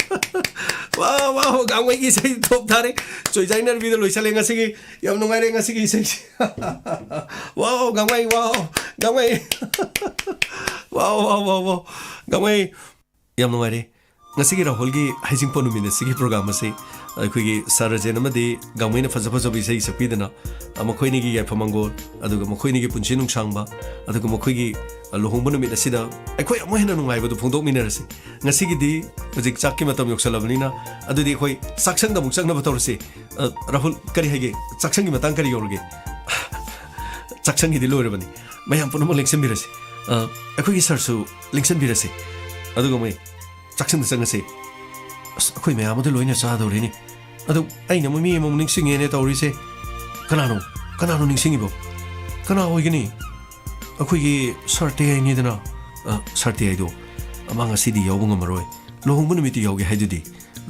wow gamai gi sei top thare choi jainer bi loi sale nga sigi yam nungai re nga sigi sei wow gamai wow gamai yam nungai re nga sigi rahul gi hijing ponu min sigi program ase ꯑꯩꯈꯣꯏꯒꯤ surgeon ꯑꯃꯗꯤ ꯒꯥꯡꯃꯩꯅ ꯐꯖ ꯐꯖꯕ ꯏꯁꯩ ꯁꯛꯄꯤꯗꯅ ꯃꯈꯣꯏꯅꯤꯒꯤ ꯌꯥꯏꯐꯃꯪꯒꯣꯜ ꯑꯗꯨꯒ ꯃꯈꯣꯏꯅꯤꯒꯤ ꯄꯨꯟꯁꯤ ꯅꯨꯡꯁꯥꯡꯕ ꯑꯗꯨꯒ ꯃꯈꯣꯏꯒꯤ ꯂꯨꯍꯣꯡꯕ ꯅꯨꯃꯤꯠ ꯑꯁꯤꯗ ꯑꯩꯈꯣꯏ ꯑꯃꯨꯛ ꯍꯦꯟꯅ ꯅꯨꯡꯉꯥꯏꯕꯗꯨ ꯐꯣꯡꯗꯣꯛꯃꯤꯟꯅꯔꯁꯤ ꯉꯁꯤꯒꯤꯗꯤ ꯍꯧꯖꯤꯛ ꯆꯥꯛꯀꯤ ꯃꯇꯝ ꯌꯧꯁꯜꯂꯕꯅꯤꯅ ꯑꯗꯨꯗꯤ ꯑꯩꯈꯣꯏ ꯆꯥꯛꯁꯪꯗ ꯑꯃꯨꯛ ꯆꯪꯅꯕ ꯇꯧꯔꯁꯤ ꯔꯥꯍꯨꯜ ꯀꯔꯤ ꯍꯥꯏꯒꯦ ꯆꯥꯛꯁꯪꯒꯤ ꯃꯇꯥꯡ ꯀꯔꯤ ꯌꯧꯔꯒꯦ ꯆꯥꯛꯁꯪꯒꯤꯗꯤ ꯂꯣꯏꯔꯕꯅꯤ ꯃꯌꯥꯝ ꯄꯨꯝꯅꯃꯛ ꯂꯦꯡꯁꯤꯟꯕꯤꯔꯁꯤ ꯑꯩꯈꯣꯏꯒꯤ ꯁꯔꯁꯨ ꯂꯦꯡꯁꯤꯟꯕꯤꯔꯁꯤ ꯑꯗꯨꯒ ꯃꯣꯏ ꯆꯥꯛꯁꯪꯗ ꯆꯪꯉꯁꯤ ꯑꯩꯈꯣꯏ ꯃꯌꯥꯝ ꯑꯗꯨ ꯂꯣꯏꯅ ꯆꯥꯗꯧꯔꯤꯅꯤ ꯑꯗꯨ ꯑꯩꯅ ꯃꯤ ꯑꯃꯃꯨꯛ ꯅꯤꯡꯁꯤꯡꯉꯦꯅꯦ ꯇꯧꯔꯤꯁꯦ ꯀꯅꯥꯅꯣ ꯅꯤꯡꯁꯤꯡꯉꯤꯕꯣ ꯀꯅꯥ ꯑꯣꯏꯒꯅꯤ ꯑꯩꯈꯣꯏꯒꯤ ꯁꯔ ꯇꯦꯌꯥꯏꯅꯤꯗꯅ ꯁꯔ ꯇꯦꯌꯥꯏꯗꯣ ꯑꯃ ꯉꯁꯤꯗꯤ ꯌꯥꯎꯕ ꯉꯝꯃꯔꯣꯏ ꯂꯨꯍꯣꯡꯕ ꯅꯨꯃꯤꯠꯇꯤ ꯌꯥꯎꯒꯦ ꯍꯥꯏꯗꯨꯗꯤ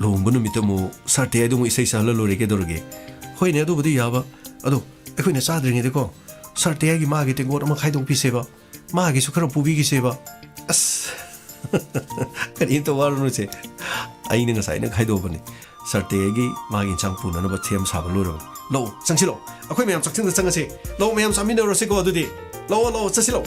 ꯂꯨꯍꯣꯡꯕ ꯅꯨꯃꯤꯠꯇ ꯑꯃꯨꯛ ꯁꯔ ꯇꯦꯌꯥꯏꯗꯣ ꯑꯃꯨꯛ ꯏꯁꯩ ꯁꯛꯍꯜꯂ ꯂꯣꯏꯔꯦ ꯀꯩꯗꯧꯔꯒꯦ ꯍꯣꯏꯅꯦ ꯑꯗꯨꯕꯨꯗꯤ ꯌꯥꯕ ꯑꯗꯣ ꯑꯩꯈꯣꯏꯅ ꯆꯥꯗ꯭ꯔꯤꯉꯩꯗꯀꯣ ꯁꯔ ꯇꯦꯌꯥꯏꯒꯤ ꯃꯥꯒꯤ ꯇꯦꯡꯀꯣꯠ ꯑꯃ ꯈꯥꯏꯗꯣꯛꯄꯤꯁꯦꯕ ꯃꯥꯒꯤꯁꯨ ꯈꯔ ꯄꯨꯕꯤꯈꯤꯁꯦꯕ ꯑꯁ ꯀꯔꯤꯝꯇ ꯋꯥꯔꯨꯅꯨꯁꯦ ꯑꯩꯅ ꯉꯁꯥꯏꯅ ꯈꯥꯏꯗꯣꯛꯄꯅꯤ ꯁꯔ ꯇꯦꯌꯥꯏꯒꯤ ꯃꯥꯒꯤ ꯏꯟꯁꯥꯡ ꯄꯨꯅꯅꯕ ꯁꯦꯝ ꯁꯥꯕ ꯂꯣꯏꯔꯕꯅꯤ ꯂꯥꯛꯑꯣ ꯆꯪꯁꯤꯜꯂꯣ ꯑꯩꯈꯣꯏ ꯃꯌꯥꯝ ꯆꯥꯛꯁꯪꯗ ꯆꯪꯉꯁꯤ ꯂꯥꯛꯑꯣ ꯃꯌꯥꯝ ꯆꯥꯃꯤꯟꯅꯔꯨꯔꯁꯤꯀꯣ ꯑꯗꯨꯗꯤ ꯂꯥꯛꯑꯣ ꯆꯠꯁꯤꯜꯂꯣ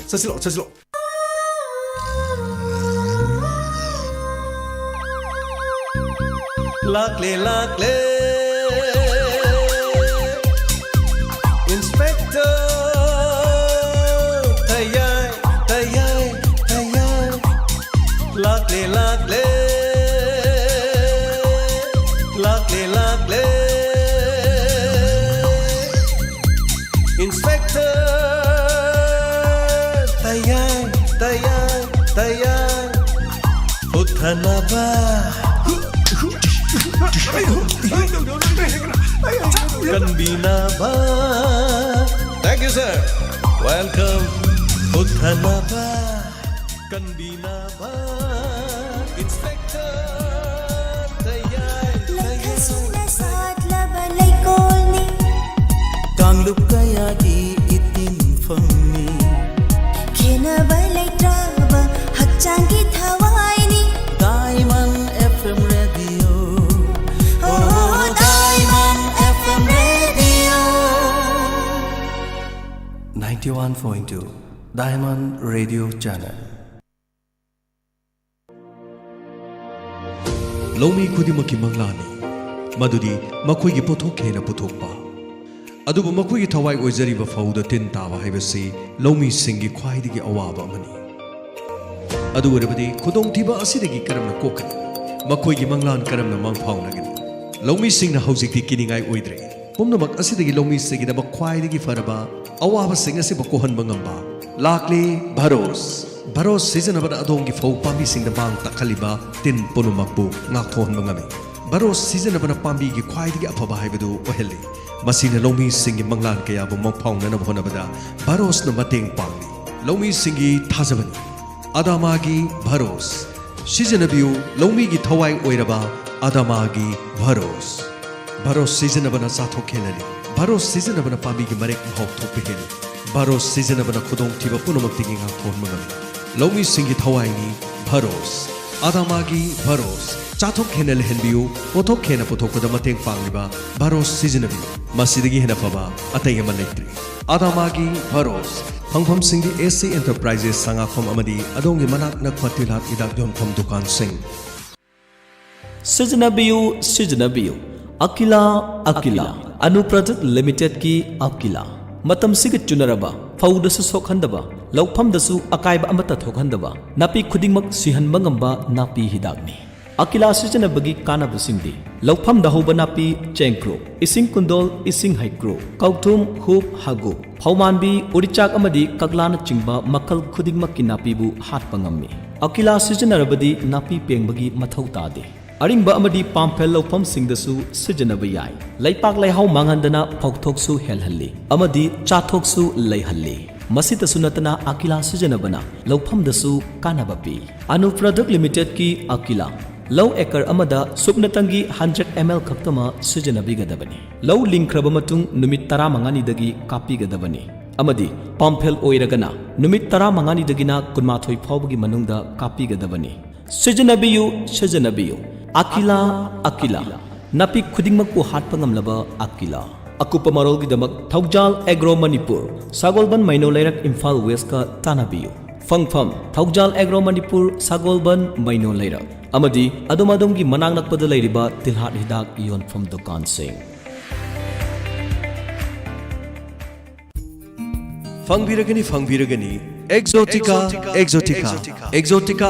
ꯂꯥꯛꯂꯦ Inspector Tayai Lakle Inspector Tayai Uthanaba Kanbinaba. Thank you, sir. Welcome. Uthanaba. Kanbinaba. Inspector. Kanglup kaya di itin fangni Kena balai traba Hakchangi thawai ni Diamond FM Radio Oh, Diamond FM Radio 91.2 Diamond Radio Channel ꯂꯧꯃꯤ ꯈꯨꯗꯤꯡꯃꯛꯀꯤ ꯃꯪꯂꯥꯟꯅꯤ ꯃꯗꯨꯗꯤ ꯃꯈꯣꯏꯒꯤ ꯄꯣꯠꯊꯣꯛ ꯍꯦꯟꯅ ꯄꯨꯊꯣꯛꯄ ꯑꯗꯨꯕꯨ ꯃꯈꯣꯏꯒꯤ ꯊꯋꯥꯏ ꯑꯣꯏꯖꯔꯤꯕ ꯐꯧꯗ ꯇꯤꯟ ꯇꯥꯕ ꯍꯥꯏꯕꯁꯤ ꯂꯧꯃꯤꯁꯤꯡꯒꯤ ꯈ꯭ꯋꯥꯏꯗꯒꯤ ꯑꯋꯥꯕ ꯑꯃꯅꯤ ꯑꯗꯨ ꯑꯣꯏꯔꯕꯗꯤ ꯈꯨꯗꯣꯡꯊꯤꯕ ꯑꯁꯤꯗꯒꯤ ꯀꯔꯝꯅ ꯀꯣꯛꯀꯅꯤ ꯃꯈꯣꯏꯒꯤ ꯃꯪꯂꯥꯟ ꯀꯔꯝꯅ ꯃꯪꯐꯥꯎꯅꯒꯅꯤ ꯂꯧꯃꯤꯁꯤꯡꯅ ꯍꯧꯖꯤꯛꯇꯤ ꯀꯤꯅꯤꯡꯉꯥꯏ ꯑꯣꯏꯗ꯭ꯔꯦ ꯄꯨꯝꯅꯃꯛ ꯑꯁꯤꯗꯒꯤ ꯂꯧꯃꯤꯁꯤꯡꯒꯤꯗꯃꯛ ꯈ꯭ꯋꯥꯏꯗꯒꯤ ꯐꯔꯕ ꯑꯋꯥꯕꯁꯤꯡ ꯑꯁꯤꯕꯨ ꯀꯣꯛꯍꯟꯕ ꯉꯝꯕ ꯂꯥꯛꯂꯤ ꯚꯔꯣꯁ ꯁꯤꯖꯤꯟꯅꯕꯅ ꯑꯗꯣꯝꯒꯤ ꯐꯧ ꯄꯥꯝꯕꯤꯁꯤꯡꯗ ꯃꯥꯡ ꯇꯥꯛꯍꯜꯂꯤꯕ ꯇꯤꯟ ꯄꯨꯝꯅꯃꯛꯄꯨ ꯉꯥꯛꯊꯣꯛꯍꯟꯕ ꯉꯝꯃꯤ ꯚꯔꯣꯁ ꯁꯤꯖꯤꯟꯅꯕꯅ ꯄꯥꯝꯕꯤꯒꯤ ꯈ꯭ꯋꯥꯏꯗꯒꯤ ꯑꯐꯕ ꯍꯥꯏꯕꯗꯨ ꯑꯣꯏꯍꯜꯂꯤ ꯃꯁꯤꯅ ꯂꯧꯃꯤꯁꯤꯡꯒꯤ ꯃꯪꯂꯥꯟ ꯀꯌꯥꯕꯨ ꯃꯪꯐꯥꯎꯅꯅꯕ ꯍꯣꯠꯅꯕꯗ ꯚꯔꯣꯁꯅ ꯃꯇꯦꯡ ꯄꯥꯡꯂꯤ ꯂꯧꯃꯤꯁꯤꯡꯒꯤ ꯊꯥꯖꯕꯅꯤ ꯑꯗꯥꯃꯥꯒꯤ ꯚꯔꯣꯁ ꯁꯤꯖꯤꯟꯅꯕꯤꯌꯨ ꯂꯧꯃꯤꯒꯤ ꯊꯋꯥꯏ ꯑꯣꯏꯔꯕ ꯑꯗꯥꯃꯥꯒꯤ ꯚꯔꯣꯁ ꯁꯤꯖꯤꯟꯅꯕꯅ ꯆꯥꯊꯣꯛ ꯍꯦꯜꯍꯜꯂꯤ ꯚꯔꯣꯁ ꯁꯤꯖꯤꯟꯅꯕꯅ ꯄꯥꯝꯕꯤꯒꯤ ꯃꯔꯦꯛ ꯃꯍꯥꯎ ꯊꯣꯛꯄ ꯍꯦꯜꯂꯤ ꯚꯔꯣꯁ ꯁꯤꯖꯤꯟꯅꯕꯅ ꯈꯨꯗꯣꯡꯊꯤꯕ ꯄꯨꯝꯅꯃꯛꯇꯒꯤ ꯉꯥꯛꯊꯣꯛꯍꯟꯕ ꯉꯝꯃꯤ ꯂꯧꯃꯤꯁꯤꯡꯒꯤ ꯊꯋꯥꯏꯅꯤ ꯚꯔꯣꯁ ꯑꯗꯥꯃꯥꯒꯤ ꯚꯔꯣꯁ ꯆꯥꯊꯣꯛ ꯍꯦꯟꯅ ꯂꯩꯍꯟꯕꯤꯌꯨ ꯄꯣꯠꯊꯣꯛ ꯍꯦꯟꯅ ꯄꯨꯊꯣꯛꯄꯗ ꯃꯇꯦꯡ ꯄꯥꯡꯂꯤꯕ ꯚꯔꯣꯁ ꯁꯤꯖꯤꯟꯅꯕꯤꯌꯨ ꯃꯁꯤꯗꯒꯤ ꯍꯦꯟꯅ ꯐꯕ ꯑꯇꯩ ꯑꯃ ꯂꯩꯇ꯭ꯔꯤ ꯑꯗꯥꯃꯥꯒꯤ ꯚꯔꯣꯁ ꯐꯪꯐꯝꯁꯤꯡꯗꯤ SC Enterprises ꯁꯉꯥꯛꯐꯝ ꯑꯃꯗꯤ ꯑꯗꯣꯝꯒꯤ ꯃꯅꯥꯛ ꯅꯛꯄ ꯇꯤꯜꯍꯥꯠ ꯍꯤꯗꯥꯛ ꯌꯣꯟꯐꯝ ꯗꯨꯀꯥꯟꯁꯤꯡ Sijanabiyu Akila Anu Product Limited ki Akila Matam Sigit Junaraba Faudasu Sokhandaba Laupamdasu Akaiba Amata Thokhandaba Napi Kudingmak Sihan Mangamba Napi Hidagni Akila Sijanabagi Kanabasingdi Laupam Dahoba Napi Chenkro Ising Kundol Ising Haikro Kautum Hoop Hagu Paumanbi Urichak Amadi Kaglana Chingba Makal Kudingmak Napibu Hatpangami Akila Sijanarabadi Napi Pengbagi Mathautade Aringba amadi pampel laupam singdasu sijanaba yai laipak laihau manghandana phokthoksu helhalli amadi chathoksu leihalli masitasu natana Akila sijanabana laupamdasu kanaba pi Anu Product Limited ki Akila Low acre amada subnatangi 100 ml khaktama sijanabigadabani low linkraba matung numit 15 dagi kapigadabani amadi pampel oiragana numit 15 dagina kunmathoi phawbagi manungda kapigadabani Sijanabiyu Akila Akila Napi Khudingmakpu Hatpa Ngamlaba Akila Akupa Marolgidamak Thaujal Agro Manipur Sagolban Maino Leirak Imphal West ka Tanabiyu Fangfam Thaujal Agro Manipur Sagolban Maino Leirak Amadi Adumadumgi Manang Nakpada Leiriba Tilhat Hidak Iyon from Dukan Singh Fangbiragani Exotica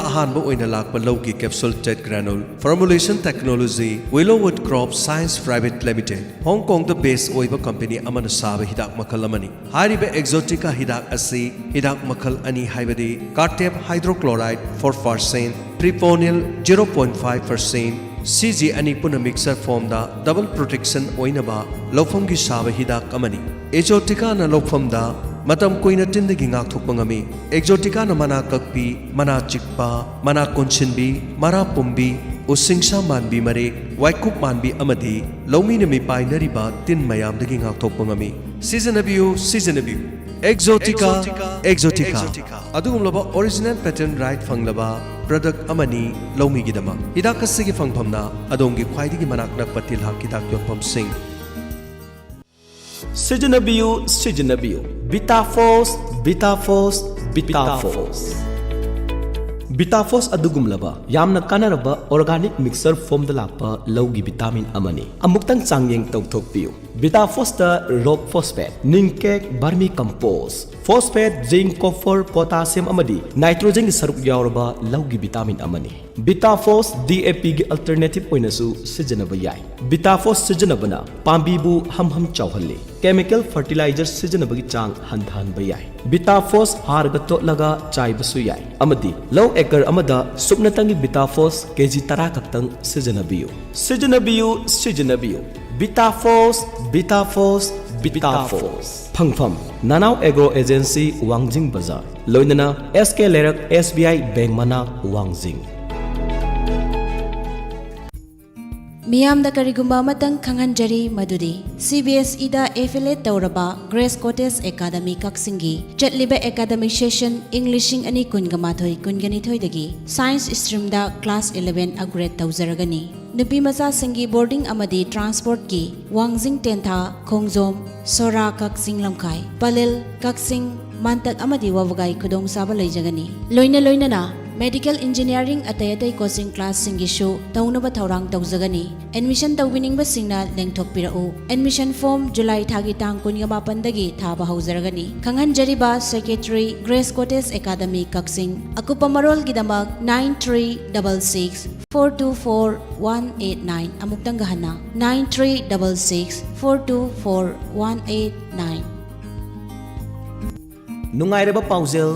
ahanba oina lakpa lawki capsule tet granule formulation technology Willowwood Crop Science Private Limited Hong Kong the base oiba company amana saba hidak makal amani hariba Exotica hidak asi hidak makal ani haibadi cartep hydrochloride 4% Priponyl 0.5% CG ani puna mixer form da double protection oinaba lawfam gi saba hidak amani Exotica na lawfam da Matam koina tindagi ngak thokpa ngami Exotica na mana kakpi mana chikpa mana konshinbi mara pumbi usingsa manbi mare waikup manbi amadi lawmi na mi painariba tin mayam dagi ngak thokpa ngami season abiu Exotica adugumlaba original patent right fanglaba product amani lawmi gidama hidakasigi fangphamna adongi khwaidigi manak nakpa tilhak hidak yotpam sing Sijanabiyu Bitafos adugumlaba yamna kanaraba organic mixer form da lakpa lawgi vitamin amani amuktang changyeng tawthokpiu Bitafos da rock phosphate ninkek vermi compost phosphate zinc copper potassium amadi nitrogen saruk yauraba lawgi vitamin amani Bitafos DAP gi alternative oinasu sijanaba yai Bitafos sijanabana pambibu hamham chawhalli chemical fertilizer sijanaba gi chang handan bayai Bitafos harga totlaga chaibasu yai amadi law acre amada supnatangi Bitafos kg 10 kaktang sijanabiyu Bitafos Phangpham Nanau Agro Agency Wangjing Bazaar Loinana SK Lerak SBI Bank Manak Wangjing Miyamda karigumba matang khanganjari madudi CBSE da affiliate tawraba Grace Cottage Academy Kaksingi chatliba academic session Englishing ani kungamathoi kunganithoi dagi Science stream da class 11 upgrade tawjaragani Nupi macha singi boarding amadi transport ki Wangjing Tentha Khongjom Sora Kaksing Lamkai Palil Kaksing Mantak amadi wawagai khudong saba leijagani loina na Medical Engineering atay coaching class singi show taunaba thaurang tawjagani admission tawbiningbा singna lengthokpirau admission form July thagi tang 18 dagi thaba haujaragani khanghanjariba secretary Grace Cottage Academy Kaksing akupa marol gidamak 9366424189 amuktang gahana 9366424189 Nungairaba Pauzel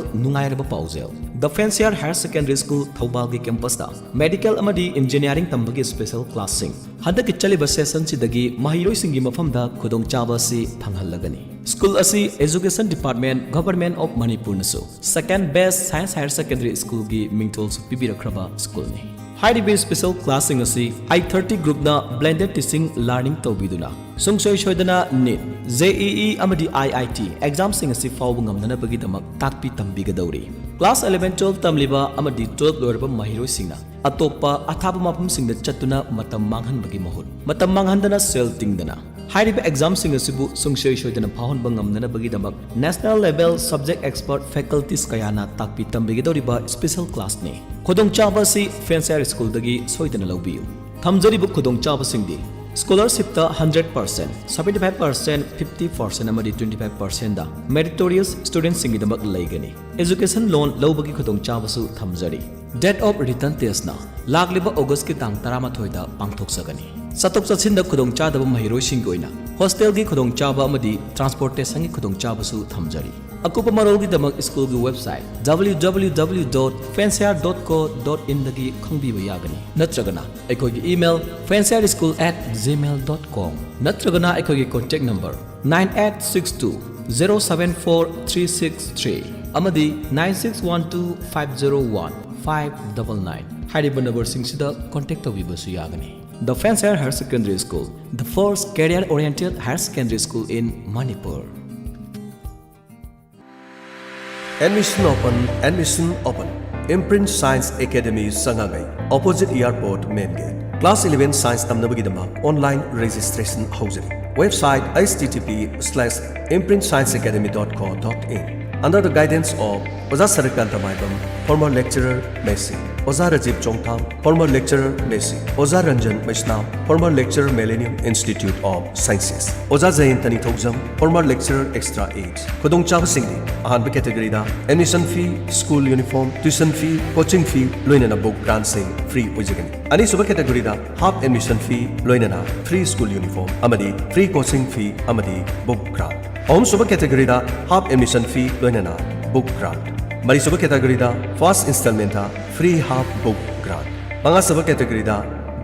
The Fancier Higher Secondary School Thaubalgi campus da medical amadi engineering tambagi special classing hadaki chaliba session sidagi mahiroi singi mafam da khudong chaba si phanghallagani school asi education department government of Manipur nasu second best science higher secondary school gi mingtol su pibirakraba school ni High special classing asi I30 group na blended teaching learning tawbiduna sungsoi shoidana NEET JEE amadi IIT exam sing asi fawbu ngamdana bagi damak takpi tambigadawri Class 11 12 tamliba amadi 12 loiraba mahiroi singna atopa athaba mapum singda chatuna matam manghan bagi mahut matam manghandana sel tingdana High exam sing asibu sungsoi shoidana phahon bangamdana bagi damak national level subject expert faculties kayana takpi tambigadawriba special class ni Khodong chaba si Fancier School dagi soidana lawbiyu thamjaribu khodong chaba singdi Scholarship ta 100%, 75%, 50% amadi 25% da meritorious students singi damak laigani. Education loan lawbagi khudong chabasu thamjari. Date of return test na lagliba August ki tang 13 da pangthok sagani. Satok chatsin da khudong chadaba mahiroi sing goina. Hostel gi khudong chaba amadi transportation gi khudong chabasu thamjari. Akupa marol gi damak school gi website www.fancier.co.in dagi khangbiba yagani. Natragana aikoi gi email fancierschool@gmail.com natragana aikoi gi contact number 9862 074363 amadi 9612501599 hariba number singsida contact tawbibasu yagani. The Fancier Higher Secondary School, the first career-oriented higher secondary school in Manipur. Admission open. Imprint Science Academy Sangangai, opposite airport main gate. Class 11 science तमनबगीदमा online registration हौजरी website http://imprintscienceacademy.co.in under the guidance of Oza Sarikal Tamaibam, former lecturer Messi, Oza Rajiv Chongtham, former lecturer Messi, Oza Ranjan Vaishnav, former lecturer Millennium Institute of Sciences, Oza Zain Tani Thokjam, former lecturer Extra Age. Khudong chaba singdi ahanba category da admission fee, school uniform, tuition fee, coaching fee loinana book grant sing free oijagani. Ani suba category da half admission fee loinana free school uniform amadi free coaching fee amadi book grant. Ahum suba category da half admission fee loinana book grant. Mari suba category da first installment da free half book grant. Manga suba category da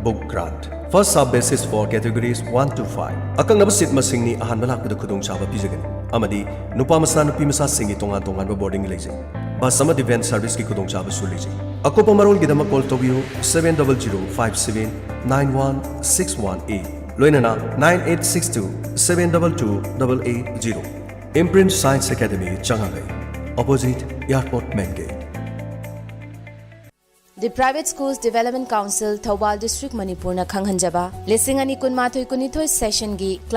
book grant. First sub basis for categories 1 to 5. Akang naba seat masing ni ahan balak da khudong chaba pijagani. Amadi nupa masa nupi masa singi tongan tongan ba boarding leijai. Bus sama event service ki khudong chaba su leijai. Akopa marol gidama call tobiyo 700579161 Loinana 9862722880. Imprint Science Academy, Changagai, opposite Airport Main Gate. The Private Schools Development Council, Thawal District, Manipur na khanghanjaba. Lising ani kun mathoi kunithoi session gi class